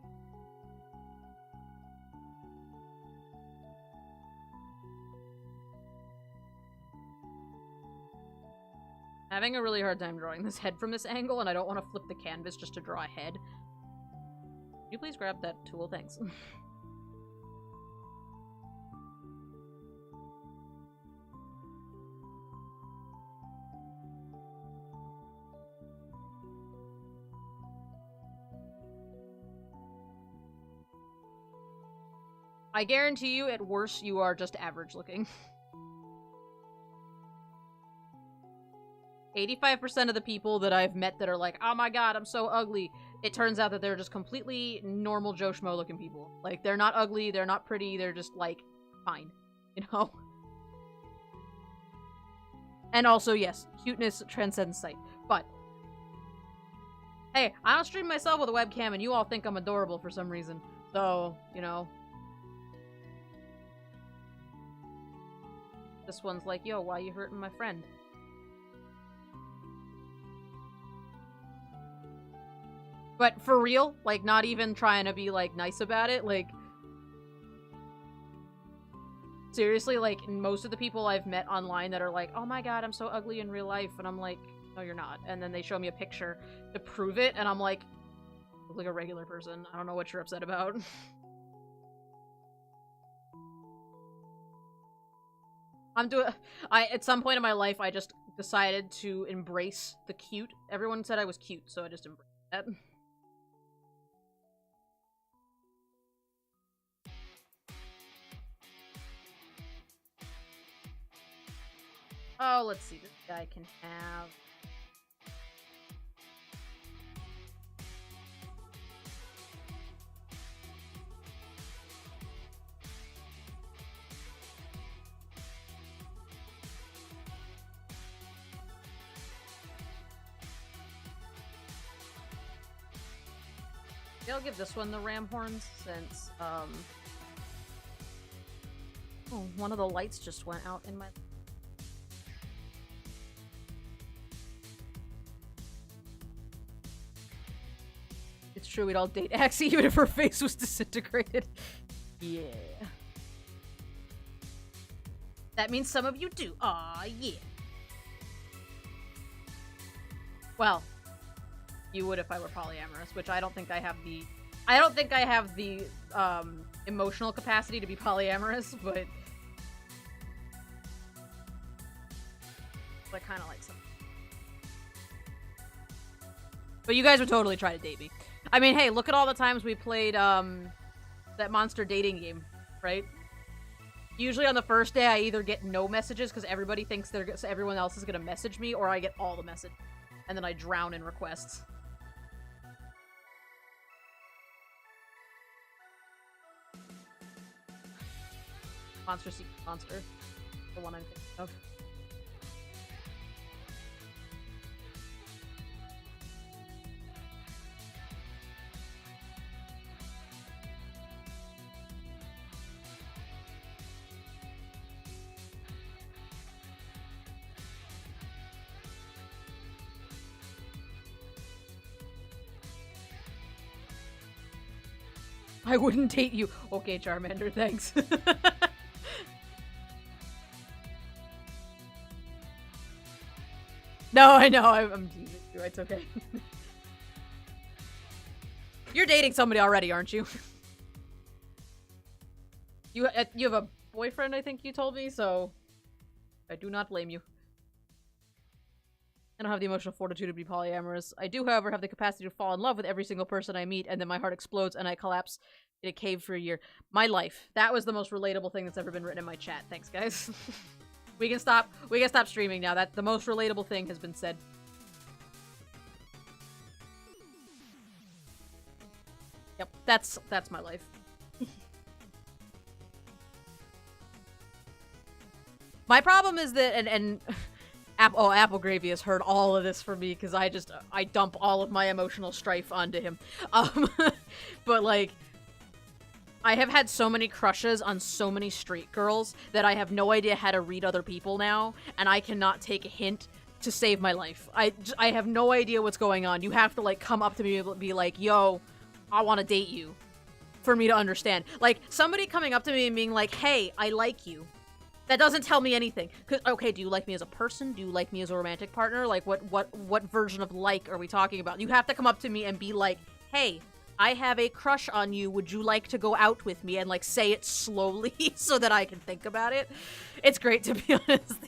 Having a really hard time drawing this head from this angle, and I don't want to flip the canvas just to draw a head. Can you please grab that tool? Thanks. I guarantee you, at worst, you are just average looking. 85% of the people that I've met that are like, oh my god, I'm so ugly, it turns out that they're just completely normal Joe Schmo looking people. Like, they're not ugly, they're not pretty, they're just, like, fine. You know? And also, yes, cuteness transcends sight. But, hey, I don't stream myself with a webcam and you all think I'm adorable for some reason. So, you know. This one's like, yo, why you hurting my friend? But for real, like, not even trying to be, like, nice about it, like, seriously, like, most of the people I've met online that are like, oh my god, I'm so ugly in real life, and I'm like, no, you're not. And then they show me a picture to prove it, and I'm like, I look like a regular person. I don't know what you're upset about. at some point in my life, I just decided to embrace the cute. Everyone said I was cute, so I just embraced that. Oh, let's see. This guy can have... I'll give this one the ram horns, since, Oh, one of the lights just went out in my... It's true, we'd all date Axie even if her face was disintegrated. Yeah. That means some of you do. Aw, yeah. Well, you would if I were polyamorous, which I don't think I have the... I don't think I have the, emotional capacity to be polyamorous, but... I kind of like some. But you guys would totally try to date me. I mean, hey, look at all the times we played, that monster dating game, right? Usually on the first day, I either get no messages because everybody thinks everyone else is gonna message me, or I get all the message. And then I drown in requests. Monster Seek Monster. The one I'm thinking of. I wouldn't date you. Okay, Charmander, thanks. No, I know. I'm teasing you. It's okay. You're dating somebody already, aren't you? You have a boyfriend, I think you told me, so I do not blame you. I don't have the emotional fortitude to be polyamorous. I do, however, have the capacity to fall in love with every single person I meet, and then my heart explodes and I collapse in a cave for a year. My life. That was the most relatable thing that's ever been written in my chat. Thanks, guys. We can stop streaming now. That the most relatable thing has been said. Yep, that's my life. My problem is that and Apple Gravy has heard all of this from me because I dump all of my emotional strife onto him. But like, I have had so many crushes on so many straight girls that I have no idea how to read other people now, and I cannot take a hint to save my life. I have no idea what's going on. You have to like come up to me and be like, yo, I want to date you, for me to understand. Like, somebody coming up to me and being like, hey, I like you. That doesn't tell me anything. 'Cause, okay, do you like me as a person? Do you like me as a romantic partner? Like, what version of like are we talking about? You have to come up to me and be like, hey, I have a crush on you. Would you like to go out with me? And, like, say it slowly so that I can think about it. It's great, to be honest.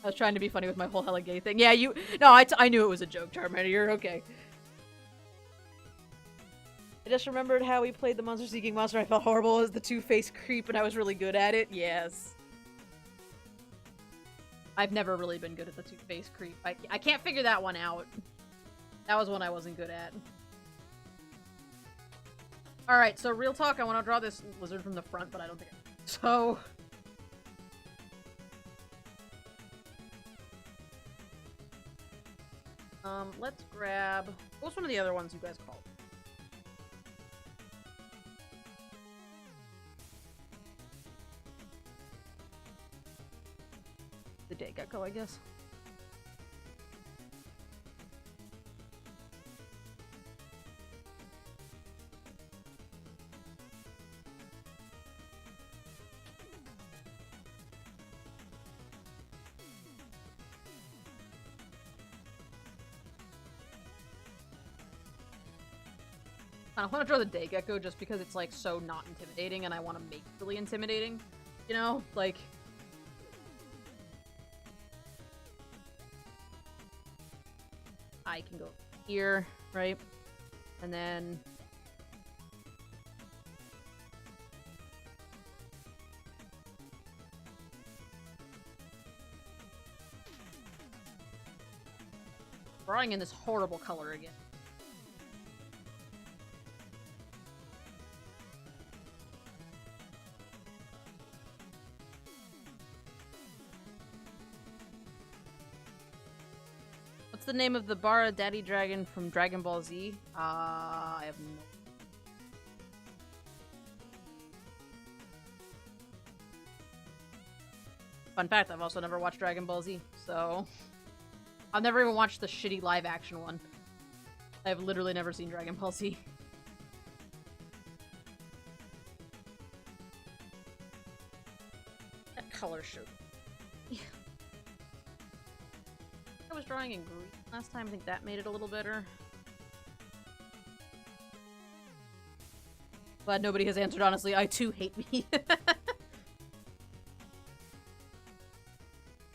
I was trying to be funny with my whole hella gay thing. Yeah, no, I knew it was a joke, Charmander. You're okay. I just remembered how we played the Monster Seeking Monster. I felt horrible as the two-faced creep, and I was really good at it. Yes. I've never really been good at the two-faced creep. I can't figure that one out. That was one I wasn't good at. Alright, so real talk, I want to draw this lizard from the front, but I don't think so... let's grab... What's one of the other ones you guys called? The day gecko, I guess. I want to draw the day gecko just because it's like so not intimidating and I want to make it really intimidating. You know? Like... I can go here, right? And then... drawing in this horrible color again. The name of the Bara Daddy Dragon from Dragon Ball Z? I have no... Fun fact, I've also never watched Dragon Ball Z, so... I've never even watched the shitty live-action one. I've literally never seen Dragon Ball Z. That color should... Yeah. I was drawing in green last time, I think that made it a little better. Glad nobody has answered, honestly. I too hate me.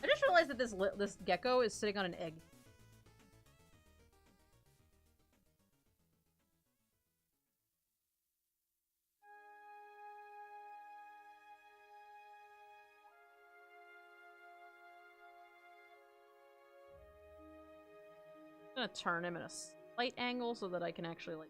I just realized that this gecko is sitting on an egg. I'm gonna turn him at a slight angle so that I can actually, like...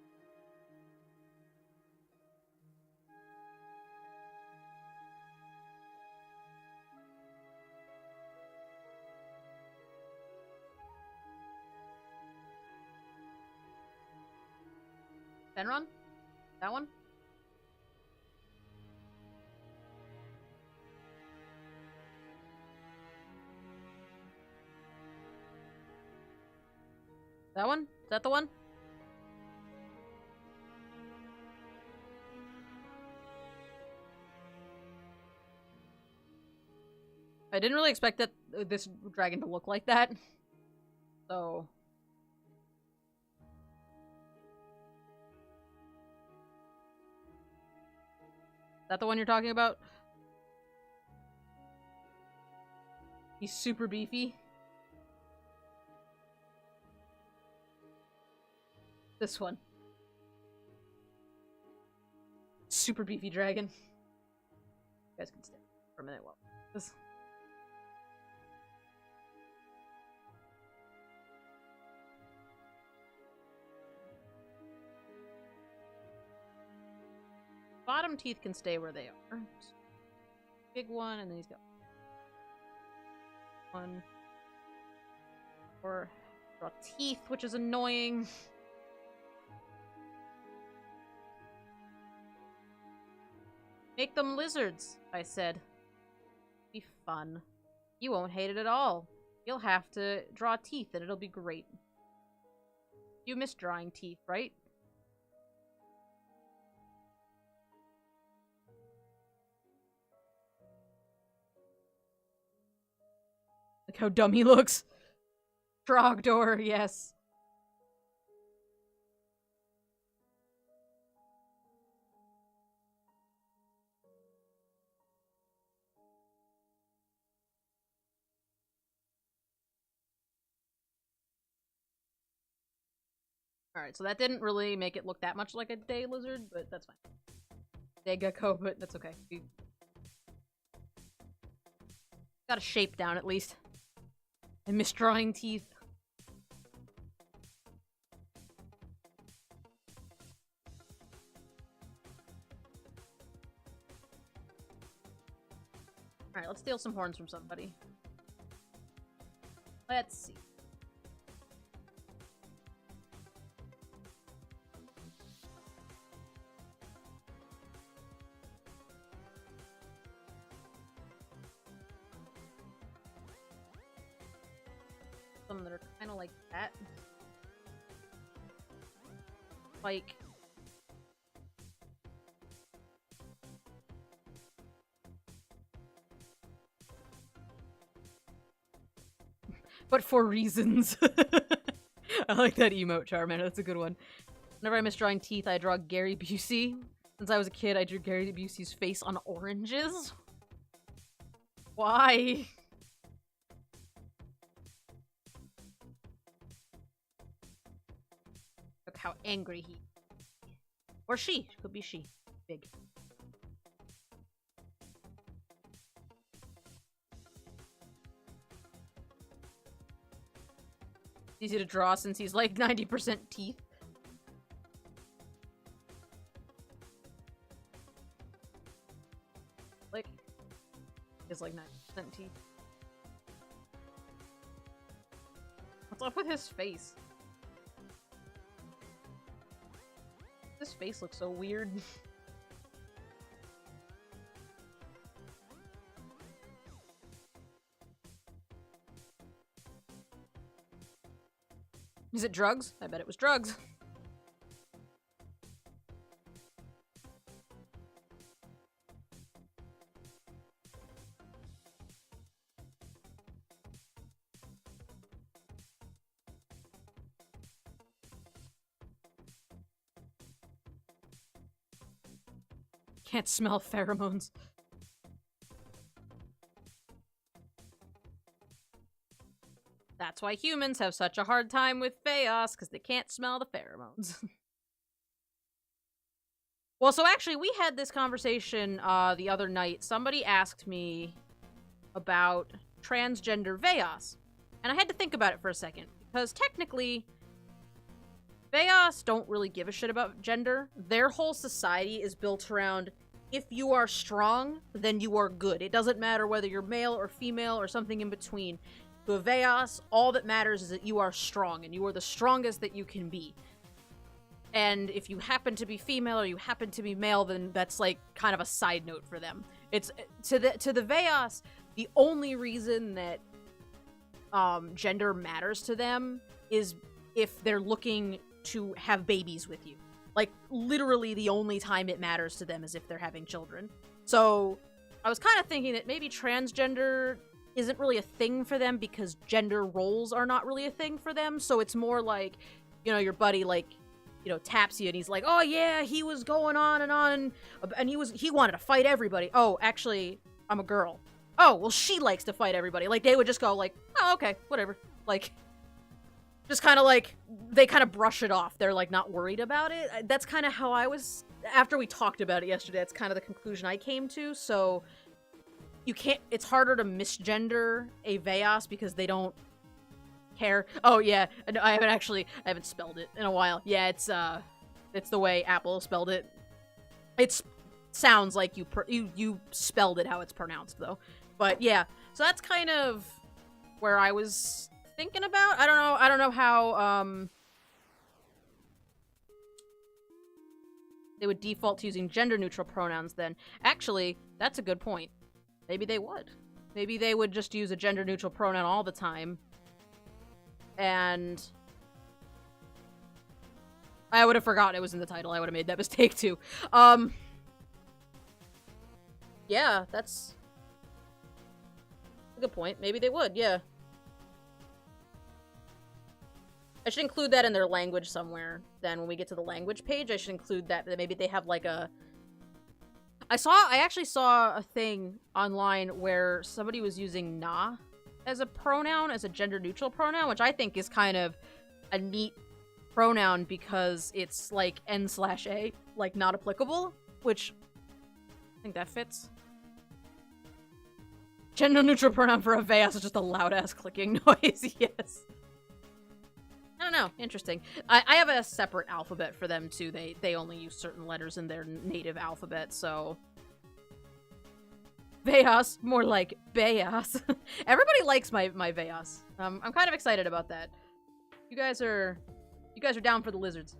Benron? That one? That one? Is that the one? I didn't really expect that this dragon to look like that. So... Is that the one you're talking about? He's super beefy. This one. Super beefy dragon. You guys can stay for a minute while this. Bottom teeth can stay where they are. Big one, and then he's got one. Or draw teeth, which is annoying. Make them lizards, I said. Be fun. You won't hate it at all. You'll have to draw teeth and it'll be great. You miss drawing teeth, right? Look how dumb he looks. Trogdor, yes. Alright, so that didn't really make it look that much like a day lizard, but that's fine. Day gecko, but that's okay. We got a shape down at least. And misdrawing teeth. Alright, let's steal some horns from somebody. Let's see. Some that are kind of like that. Like... but for reasons. I like that emote, Charmander. That's a good one. Whenever I miss drawing teeth, I draw Gary Busey. Since I was a kid, I drew Gary Busey's face on oranges. Why? Look how angry he... Or she. Could be she. Big. Easy to draw since he's like 90% teeth. Like, he's like 90% teeth. What's up with his face? His face looks so weird. Is it drugs? I bet it was drugs. Can't smell pheromones. That's why humans have such a hard time with Veias, because they can't smell the pheromones. Well, so actually, we had this conversation the other night. Somebody asked me about transgender Veias, and I had to think about it for a second, because technically, Veias don't really give a shit about gender. Their whole society is built around, if you are strong, then you are good. It doesn't matter whether you're male or female or something in between. To a Veias, all that matters is that you are strong, and you are the strongest that you can be. And if you happen to be female or you happen to be male, then that's like kind of a side note for them. It's to the Veias, the only reason that gender matters to them is if they're looking to have babies with you. Like, literally the only time it matters to them is if they're having children. So, I was kind of thinking that maybe transgender isn't really a thing for them because gender roles are not really a thing for them. So it's more like, you know, your buddy, like, you know, taps you and he's like, oh yeah, he was going on, and he wanted to fight everybody. Oh, actually, I'm a girl. Oh, well, she likes to fight everybody. Like, they would just go like, oh, okay, whatever. Like, just kind of like, they kind of brush it off. They're like not worried about it. That's kind of how I was, after we talked about it yesterday, that's kind of the conclusion I came to. So you can't, it's harder to misgender a Veias because they don't care. Oh yeah, I haven't spelled it in a while. Yeah, it's the way Apple spelled it. It sounds like you spelled it how it's pronounced though. But yeah, so that's kind of where I was thinking about. I don't know how they would default to using gender neutral pronouns then. Actually, that's a good point. Maybe they would. Maybe they would just use a gender neutral pronoun all the time. And I would have forgotten it was in the title. I would have made that mistake too. Yeah, that's a good point. Maybe they would, yeah. I should include that in their language somewhere. Then when we get to the language page, I should include that maybe they have like a... I actually saw a thing online where somebody was using na as a pronoun, as a gender-neutral pronoun, which I think is kind of a neat pronoun because it's like n/a, like not applicable, which I think that fits. Gender-neutral pronoun for a Veias is just a loud-ass clicking noise, yes. I don't know, interesting. I have a separate alphabet for them too. They only use certain letters in their native alphabet, so... Veias, more like Veias. Everybody likes my Veias. I'm kind of excited about that. You guys are down for the lizards.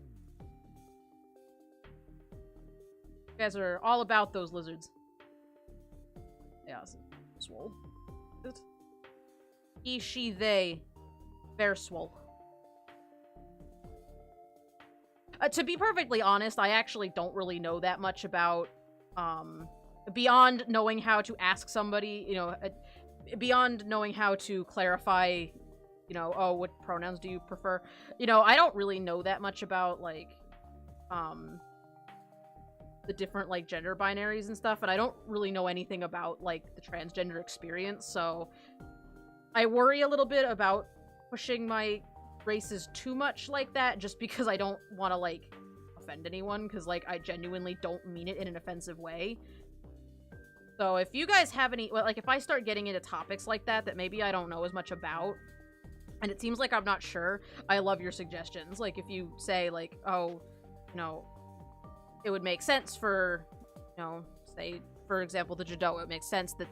You guys are all about those lizards. Veias. Swole. He, she, they. Bear swole. To be perfectly honest, I actually don't really know that much about, beyond knowing how to ask somebody, you know, beyond knowing how to clarify, you know, oh, what pronouns do you prefer? You know, I don't really know that much about, like, the different, like, gender binaries and stuff, and I don't really know anything about, like, the transgender experience, so I worry a little bit about pushing my races too much like that, just because I don't want to, like, offend anyone, because, like, I genuinely don't mean it in an offensive way. So if you guys have any, like, if I start getting into topics like that maybe I don't know as much about, and it seems like I'm not sure, I love your suggestions. Like, if you say, like, oh, you know, it would make sense for, you know, say, for example, the Jadoa, it makes sense that,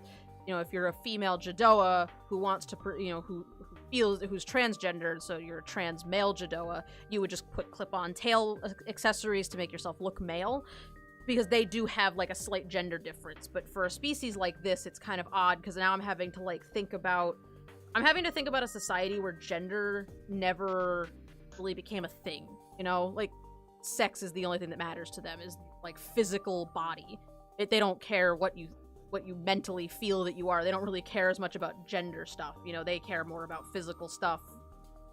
you know, if you're a female Jadoa who wants to, you know, who's transgendered, so you're a trans male Jadoa, you would just put clip-on tail accessories to make yourself look male, because they do have, like, a slight gender difference. But for a species like this, it's kind of odd, because now I'm having to, like, think about a society where gender never really became a thing, you know? Like, sex is the only thing that matters to them, is, like, physical body. They don't care what you mentally feel that you are. They don't really care as much about gender stuff, you know? They care more about physical stuff,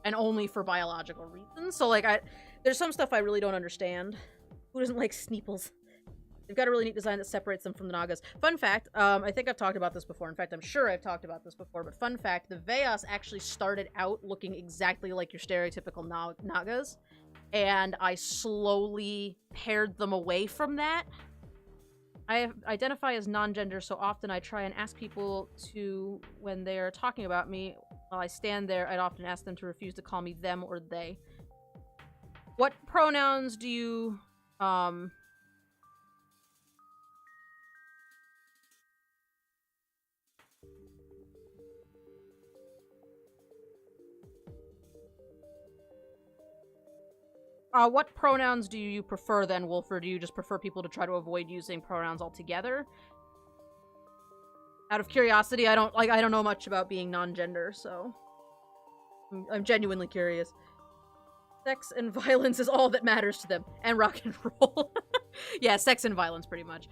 and only for biological reasons. So, like, there's some stuff I really don't understand. Who doesn't like Sneeples? They've got a really neat design that separates them from the Nagas. Fun fact, I think I've talked about this before. In fact, I'm sure I've talked about this before, but fun fact, the Veias actually started out looking exactly like your stereotypical Nagas, and I slowly pared them away from that. I identify as non-gender, so often I try and ask people to, when they're talking about me, while I stand there, I'd often ask them to refuse to call me them or they. What pronouns do you, what pronouns do you prefer then, Wolf, or do you just prefer people to try to avoid using pronouns altogether? Out of curiosity, I don't know much about being non-gender, so I'm genuinely curious. Sex and violence is all that matters to them, and rock and roll. Yeah, sex and violence, pretty much.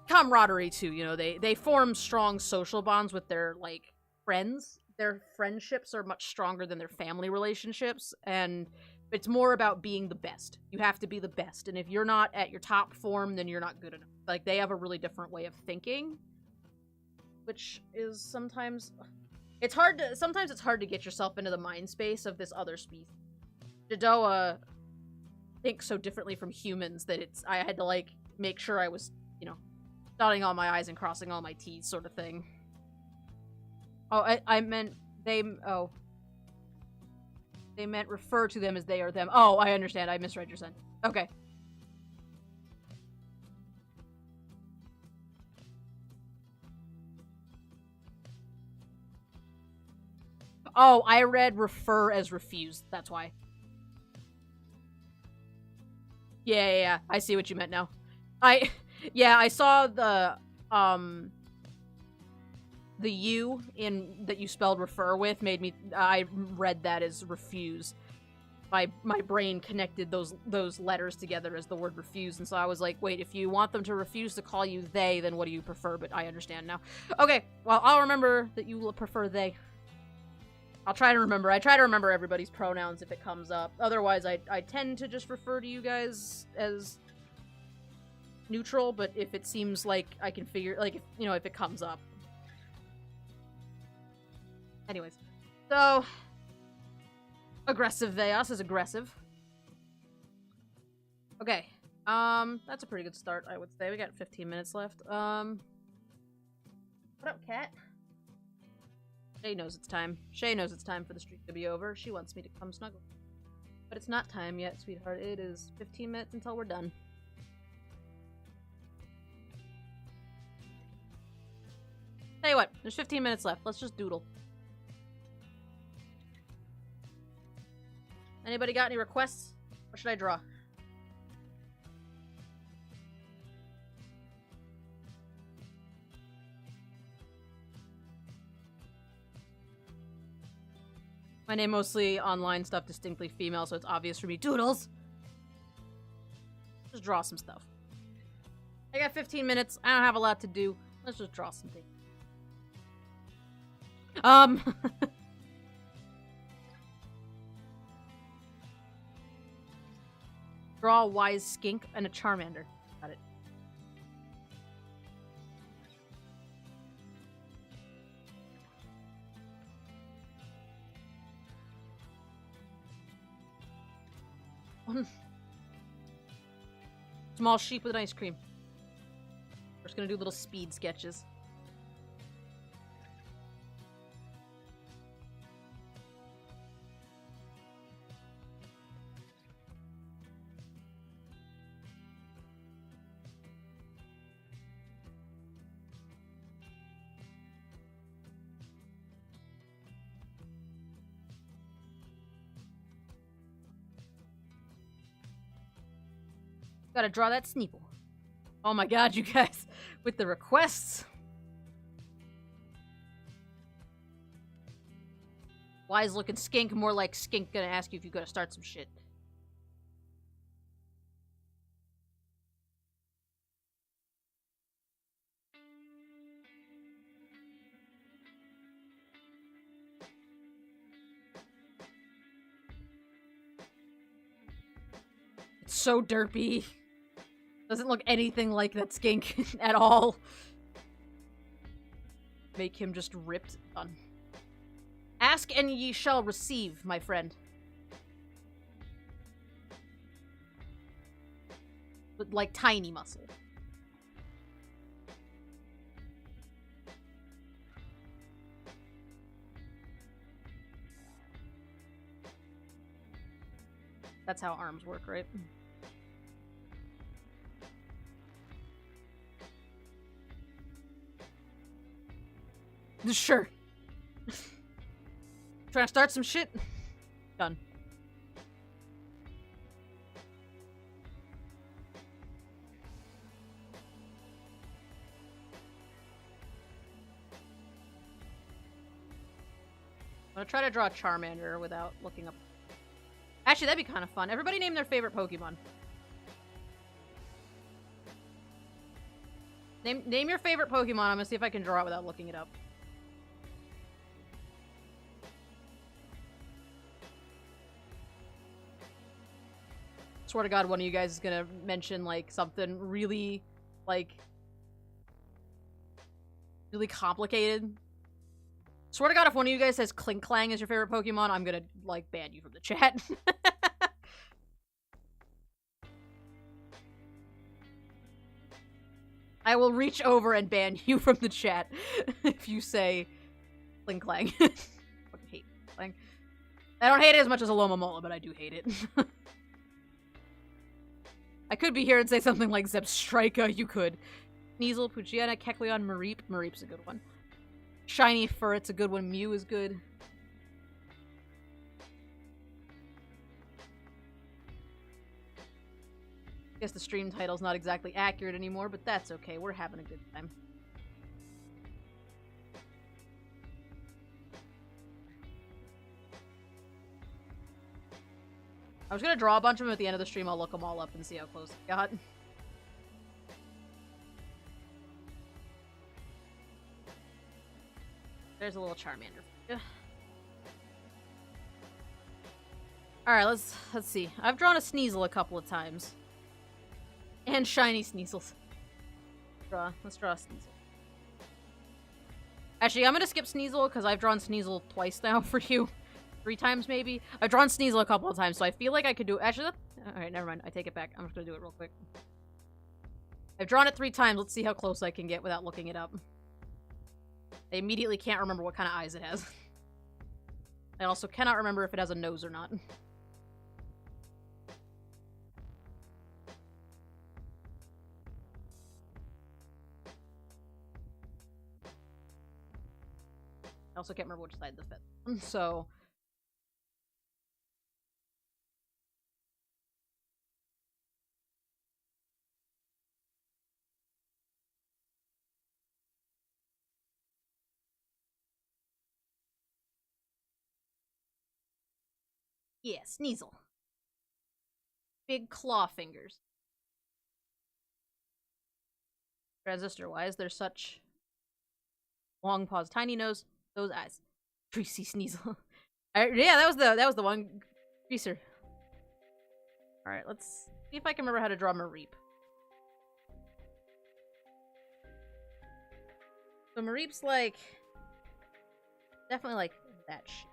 Camaraderie too, you know, they form strong social bonds with their, like, friends. Their friendships are much stronger than their family relationships, and it's more about being the best. You have to be the best, and if you're not at your top form, then you're not good enough. Like, they have a really different way of thinking, which is sometimes it's hard to get yourself into the mind space of this other species. Dodoa thinks so differently from humans that I had to, like, make sure I was, you know, dotting all my I's and crossing all my T's sort of thing. Oh, I meant they meant refer to them as they or them. Oh, I understand. I misread your sentence. Okay. Oh, I read refer as refuse. That's why. Yeah. I see what you meant now. I saw the U in that you spelled refer with made me, I read that as refuse. My brain connected those letters together as the word refuse, and so I was like, wait, if you want them to refuse to call you they, then what do you prefer? But I understand now. Okay, well, I'll remember that you prefer they. I'll try to remember. I try to remember everybody's pronouns if it comes up. Otherwise, I tend to just refer to you guys as neutral, but if it seems like I can figure, like, if, you know, if it comes up. Anyways, so aggressive Veias is aggressive. Okay, that's a pretty good start, I would say. We got 15 minutes left. What up, cat? Shay knows it's time. Shay knows it's time for the streak to be over. She wants me to come snuggle. But it's not time yet, sweetheart. It is 15 minutes until we're done. Tell you what, there's 15 minutes left. Let's just doodle. Anybody got any requests? What should I draw? My name mostly online stuff, distinctly female, so it's obvious for me. Doodles! Just draw some stuff. I got 15 minutes. I don't have a lot to do. Let's just draw something. Draw a wise skink and a Charmander. Got it. Small sheep with an ice cream. We're just gonna do little speed sketches. Gotta draw that Sneeple. Oh my god, you guys, with the requests. Wise looking skink, more like skink gonna ask you if you gotta start some shit. It's so derpy. Doesn't look anything like that skink at all. Make him just ripped. Done. Ask and ye shall receive, my friend. With, like, tiny muscle. That's how arms work, right? Sure. Trying to start some shit? Done. I'm gonna try to draw a Charmander without looking up. Actually, that'd be kind of fun. Everybody name their favorite Pokemon. Name your favorite Pokemon. I'm gonna see if I can draw it without looking it up. Swear to God, one of you guys is gonna mention, like, something really, like, really complicated. Swear to God, if one of you guys says Clink Clang is your favorite Pokemon, I'm gonna, like, ban you from the chat. I will reach over and ban you from the chat if you say Clink Clang. I fucking hate Clang. I don't hate it as much as Alomomola, but I do hate it. I could be here and say something like Zebstrika, you could. Sneasel, Poochyena, Kecleon, Mareep. Mareep's a good one. Shiny Furret's a good one. Mew is good. Guess the stream title's not exactly accurate anymore, but that's okay. We're having a good time. I was gonna draw a bunch of them at the end of the stream. I'll look them all up and see how close I got. There's a little Charmander. Ugh. Alright, let's see. I've drawn a Sneasel a couple of times. And shiny Sneasels. Let's draw a Sneasel. Actually, I'm gonna skip Sneasel because I've drawn Sneasel twice now for you. 3 times, maybe? I've drawn Sneasel a couple of times, so I feel like I could do it. Actually, alright, never mind. I take it back. I'm just gonna do it real quick. I've drawn it 3 times. Let's see how close I can get without looking it up. I immediately can't remember what kind of eyes it has. I also cannot remember if it has a nose or not. I also can't remember which side the fit. So... yeah, Sneasel. Big claw fingers. Transistor-wise, they're such long paws, tiny nose, those eyes. Greasy Sneasel. Yeah, that was the one. Greaser. All right, let's see if I can remember how to draw Mareep. So Mareep's like definitely like that shape.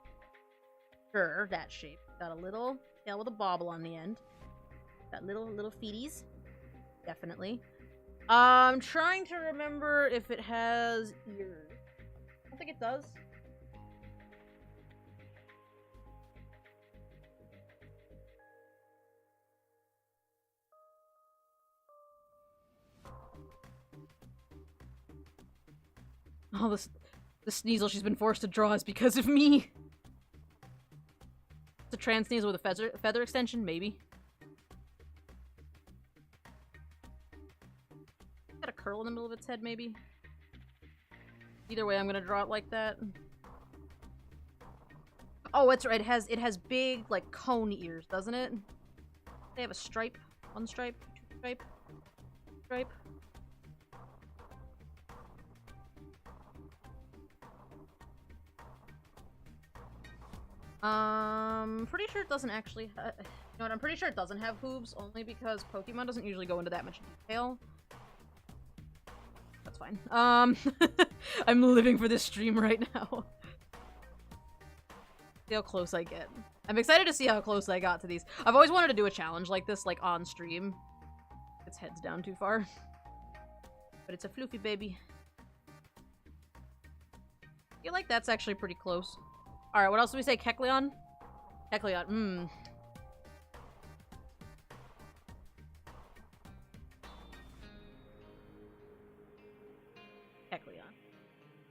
Sure, that shape. Got a little tail with a bobble on the end. Got little feeties. Definitely. I'm trying to remember if it has ears. I don't think it does. Oh, the Sneasel she's been forced to draw is because of me. It's a trans Sneasel with a feather extension, maybe. Got a curl in the middle of its head, maybe. Either way, I'm gonna draw it like that. Oh, it's right. It has big, like, cone ears, doesn't it? They have a stripe. One stripe. Two stripe. Stripe. Pretty sure it doesn't actually you know what, I'm pretty sure it doesn't have hooves, only because Pokemon doesn't usually go into that much detail. That's fine. I'm living for this stream right now. See how close I get. I'm excited to see how close I got to these. I've always wanted to do a challenge like this, like, on stream. Its head's down too far. But it's a floofy baby. I feel like that's actually pretty close. Alright, what else do we say? Kecleon? Kecleon, Kecleon.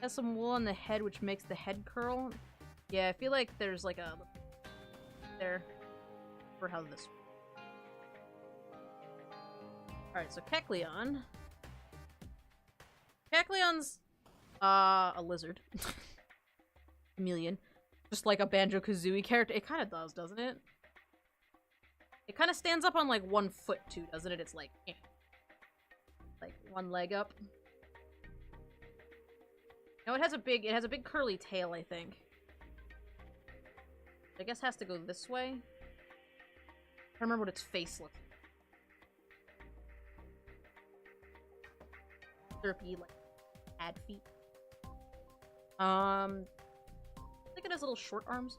Has some wool on the head, which makes the head curl. Yeah, I feel like there's like a... there. For how this... Alright, so Kecleon. Kecleon's... a lizard. Chameleon. Just like a Banjo-Kazooie character. It kind of does, doesn't it? It kind of stands up on like one foot too, doesn't it? It's like, eh. Like one leg up. No, it has a big curly tail, I think. I guess it has to go this way. I don't remember what its face looks like. Derpy, like, ad feet. I think it has little short arms.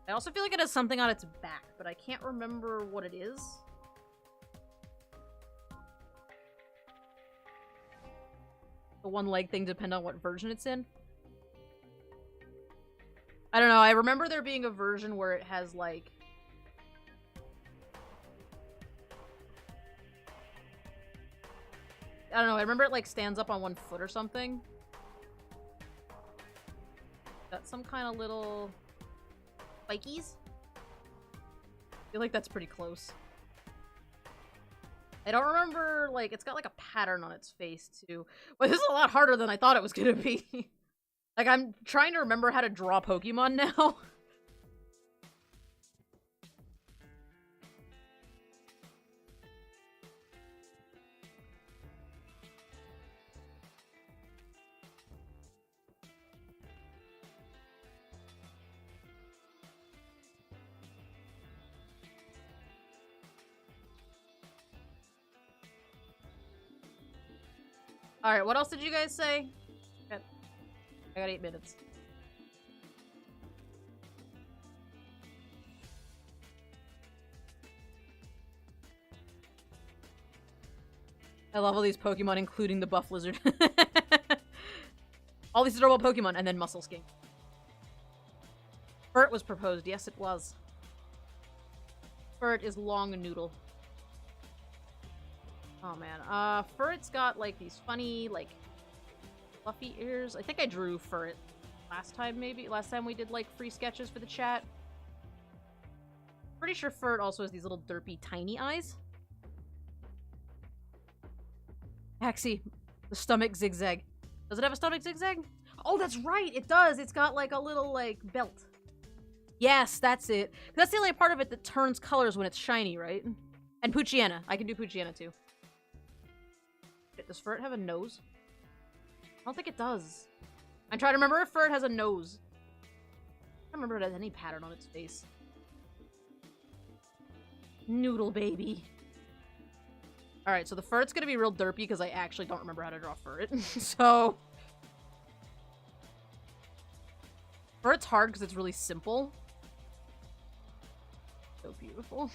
I also feel like it has something on its back, but I can't remember what it is. The one leg thing depends on what version it's in. I don't know, I remember there being a version where it has, like... I don't know, I remember it, like, stands up on one foot or something. Got some kind of little... spikies? I feel like that's pretty close. I don't remember, like, it's got, like, a pattern on its face, too. But this is a lot harder than I thought it was gonna be. Like, I'm trying to remember how to draw Pokemon now. Alright, what else did you guys say? I got 8 minutes. I love all these Pokemon, including the buff lizard. All these adorable Pokemon, and then Muscle Skink. Furt was proposed. Yes, it was. Furt is long noodle. Oh, man. Furt's got, like, these funny, like, fluffy ears. I think I drew Furt last time, maybe? Last time we did, like, free sketches for the chat. Pretty sure Furt also has these little derpy, tiny eyes. Axie, the stomach zigzag. Does it have a stomach zigzag? Oh, that's right! It does! It's got, like, a little, like, belt. Yes, that's it. That's the only part of it that turns colors when it's shiny, right? And Poochyena. I can do Poochyena, too. Does Furt have a nose? I don't think it does. I'm trying to remember if Furt has a nose. I don't remember if it has any pattern on its face. Noodle baby. Alright, so the Furt's gonna be real derpy because I actually don't remember how to draw Furt. So... Furt's hard because it's really simple. So beautiful.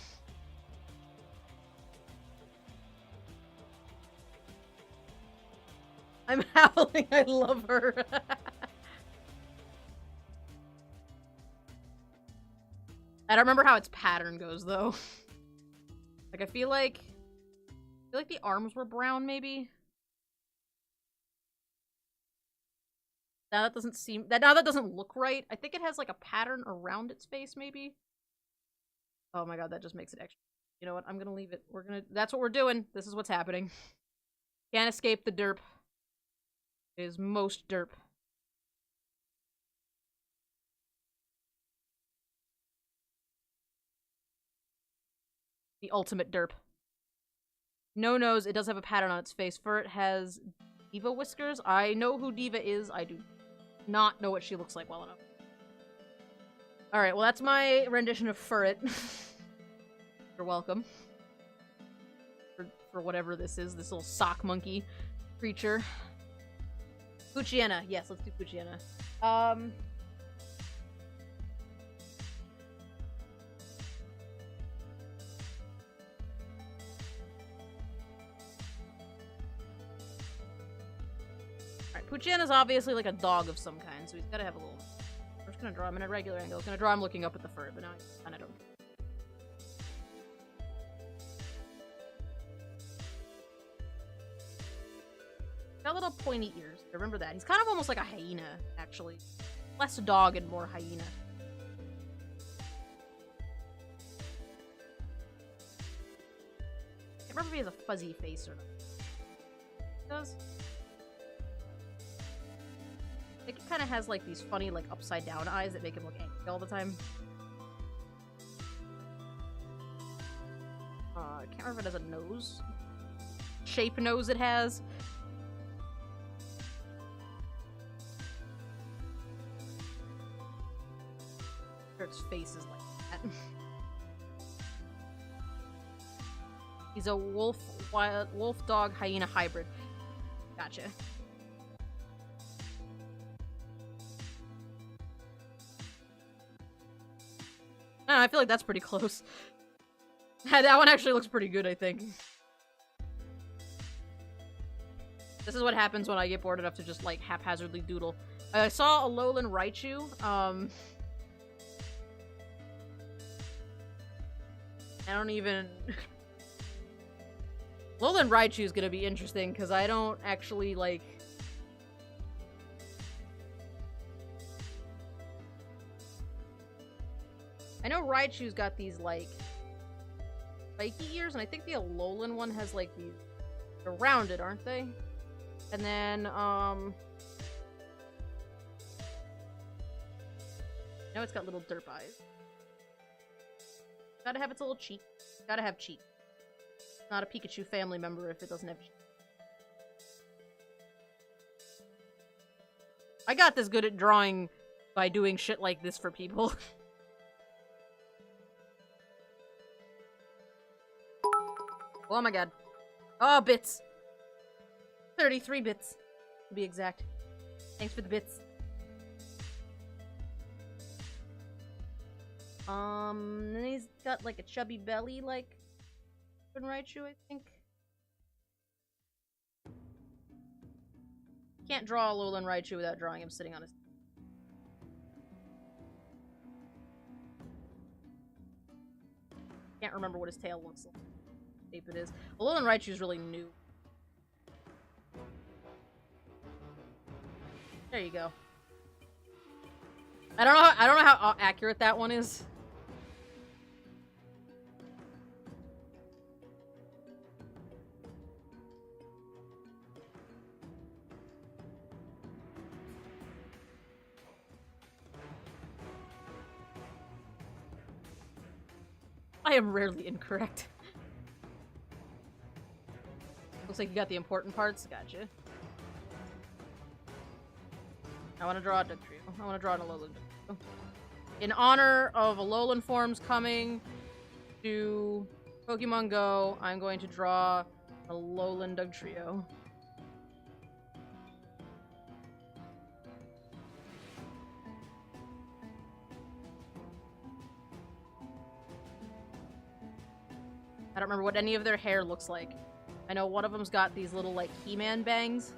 I'm howling. I love her. I don't remember how its pattern goes, though. Like, I feel like the arms were brown, maybe? Now that doesn't seem... Now that doesn't look right. I think it has, like, a pattern around its face, maybe? Oh my god, that just makes it extra... You know what? I'm gonna leave it. We're gonna... That's what we're doing. This is what's happening. Can't escape the derp. It is most derp. The ultimate derp. No nose, it does have a pattern on its face. Fur, it has diva whiskers. I know who Diva is. I do not know what she looks like well enough. Alright, well that's my rendition of Furret. You're welcome. For whatever this is, this little sock monkey creature. Puchiena. Yes, let's do Puchiena. Alright, Puchiena's obviously like a dog of some kind, so he's gotta have a little... We're just gonna draw him in a regular angle. I was gonna draw him looking up at the fur, but now I kinda don't. Got little pointy ears. I remember that. He's kind of almost like a hyena, actually. Less dog and more hyena. I can't remember if he has a fuzzy face or not. He does. I think he kind of has like these funny like upside down eyes that make him look angry all the time. I can't remember if it has a nose. Shape nose it has. Its face is like that. He's a wolf dog hyena hybrid. Gotcha. I feel like that's pretty close. That one actually looks pretty good, I think. This is what happens when I get bored enough to just like haphazardly doodle. I saw a Alolan Raichu. I don't even... Alolan Raichu is gonna be interesting, because I don't actually, like... I know Raichu's got these, like, spiky ears, and I think the Alolan one has, like, these... They're rounded, aren't they? And then, no, it's got little derp eyes. Gotta have its little cheek. Gotta have cheek. Not a Pikachu family member if it doesn't have cheek. I got this good at drawing by doing shit like this for people. Oh my god. Oh, bits. 33 bits, to be exact. Thanks for the bits. Then he's got like a chubby belly, like Raichu, I think. Can't draw Alolan Raichu without drawing him sitting on his... Can't remember what his tail looks like. Shape it is. Alolan Raichu's really new. There you go. I don't know how accurate that one is. I am rarely incorrect. Looks like you got the important parts. Gotcha. I want to draw a Dugtrio. I want to draw an Alolan Dugtrio. In honor of Alolan forms coming to Pokemon Go, I'm going to draw a Alolan Dugtrio. I don't remember what any of their hair looks like. I know one of them's got these little, like, He-Man bangs.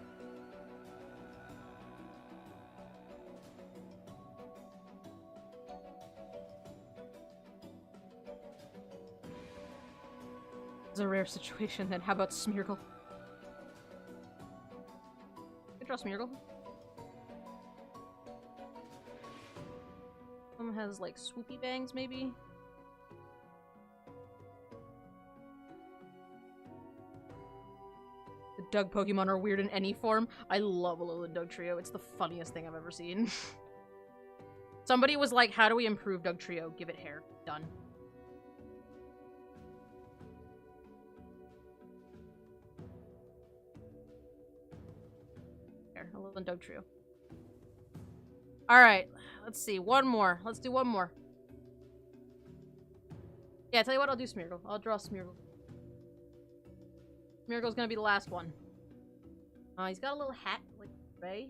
It's a rare situation, then. How about Smeargle? I draw Smeargle. One has, like, swoopy bangs, maybe? The Doug Pokemon are weird in any form. I love Alolan Dugtrio. It's the funniest thing I've ever seen. Somebody was like, how do we improve Dugtrio? Give it hair. Done. fair. Alolan Dugtrio. Alright, let's see. One more. Let's do one more. Yeah, tell you what, I'll do Smeargle. I'll draw Smeargle. Smeargle's gonna be the last one. He's got a little hat, like gray.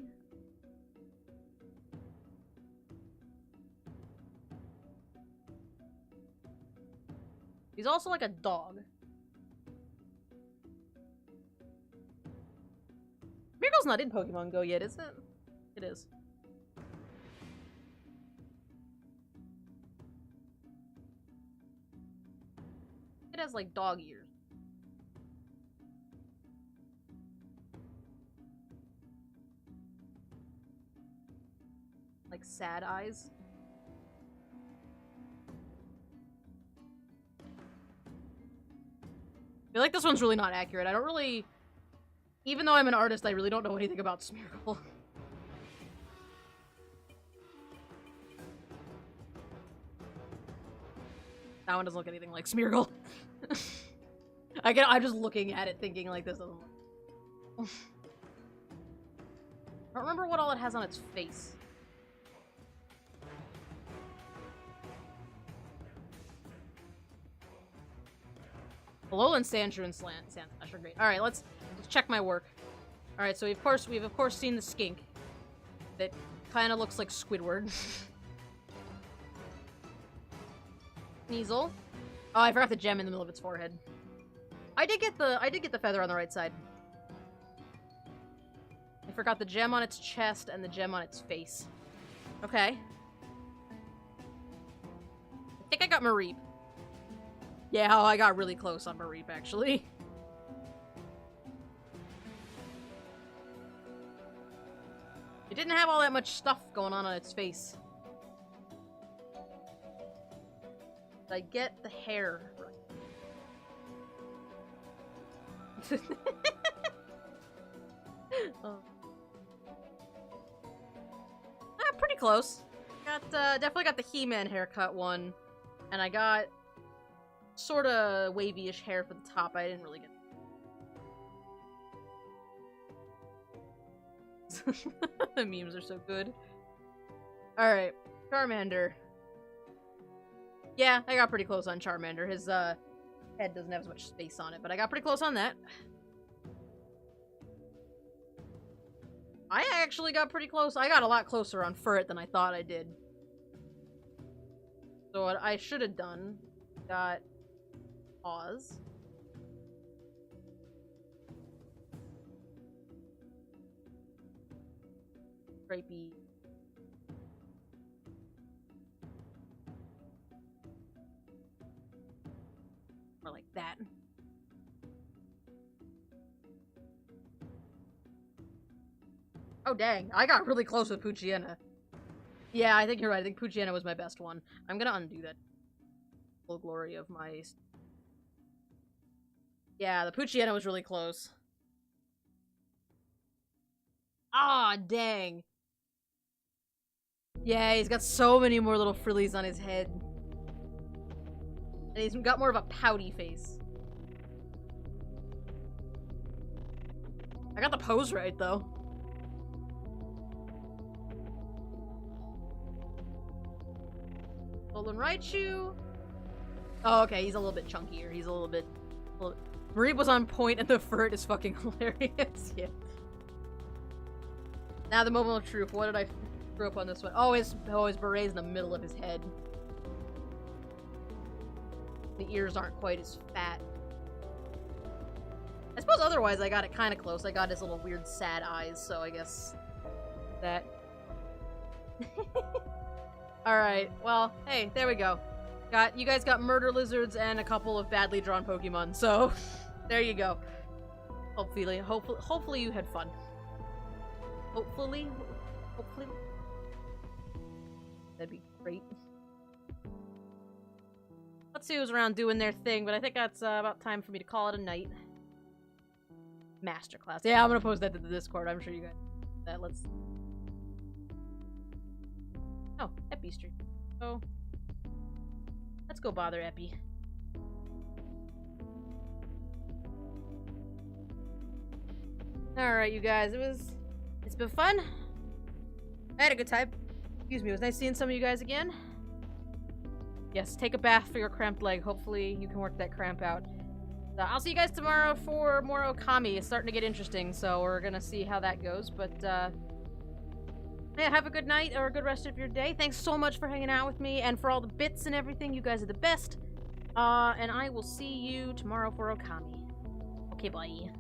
He's also like a dog. Smeargle's not in Pokemon Go yet, is it? It is. It has like dog ears. Like sad eyes. I feel like this one's really not accurate. I don't really... Even though I'm an artist, I really don't know anything about Smeargle. That one doesn't look anything like Smeargle. I'm just looking at it thinking like this doesn't look... I don't remember what all it has on its face. Alolan Sandshrew and Sandslash are great. Alright, let's check my work. Alright, so we've of course seen the skink. That kinda looks like Squidward. Sneasel. Oh, I forgot the gem in the middle of its forehead. I did get the feather on the right side. I forgot the gem on its chest and the gem on its face. Okay. I think I got Mareep. Yeah, I got really close on Mareep, actually. It didn't have all that much stuff going on its face. Did I get the hair right? Oh. Pretty close. Definitely got the He-Man haircut one. And I got sort of wavy-ish hair for the top. I didn't really get the memes are so good. Alright, Charmander. Yeah, I got pretty close on Charmander. His head doesn't have as much space on it, but I got pretty close on that. I actually got pretty close. I got a lot closer on Furret than I thought I did. So what I should have done, got Oz. Stripey. Or like that. Oh dang, I got really close with Poochyena. Yeah, I think you're right. I think Poochyena was my best one. I'm gonna undo that. Full glory of my... Yeah, the Poochyena was really close. Ah, dang. Yeah, he's got so many more little frillies on his head. And he's got more of a pouty face. I got the pose right, though. Golden Raichu. Oh, okay, he's a little bit chunkier. He's a little bit... Mareep was on point, and the Furret is fucking hilarious. Yeah. Now the moment of truth. What did I screw up on this one? Oh, his beret's in the middle of his head. The ears aren't quite as fat. I suppose otherwise I got it kind of close. I got his little weird sad eyes, so I guess that... Alright, well, hey, there we go. You guys got murder lizards and a couple of badly drawn Pokemon, so there you go. Hopefully you had fun. Hopefully. That'd be great. Let's see who's around doing their thing, but I think that's about time for me to call it a night. Masterclass. Yeah, I'm gonna post that to the Discord. I'm sure you guys that. Oh, Epi stream. So let's go bother Epi. Alright, you guys, it was It's been fun. I had a good time. Excuse me, it was nice seeing some of you guys again. Yes, take a bath for your cramped leg. Hopefully you can work that cramp out. I'll see you guys tomorrow for more Okami. It's starting to get interesting, so we're gonna see how that goes. But, yeah, have a good night or a good rest of your day. Thanks so much for hanging out with me and for all the bits and everything. You guys are the best. And I will see you tomorrow for Okami. Okay, bye.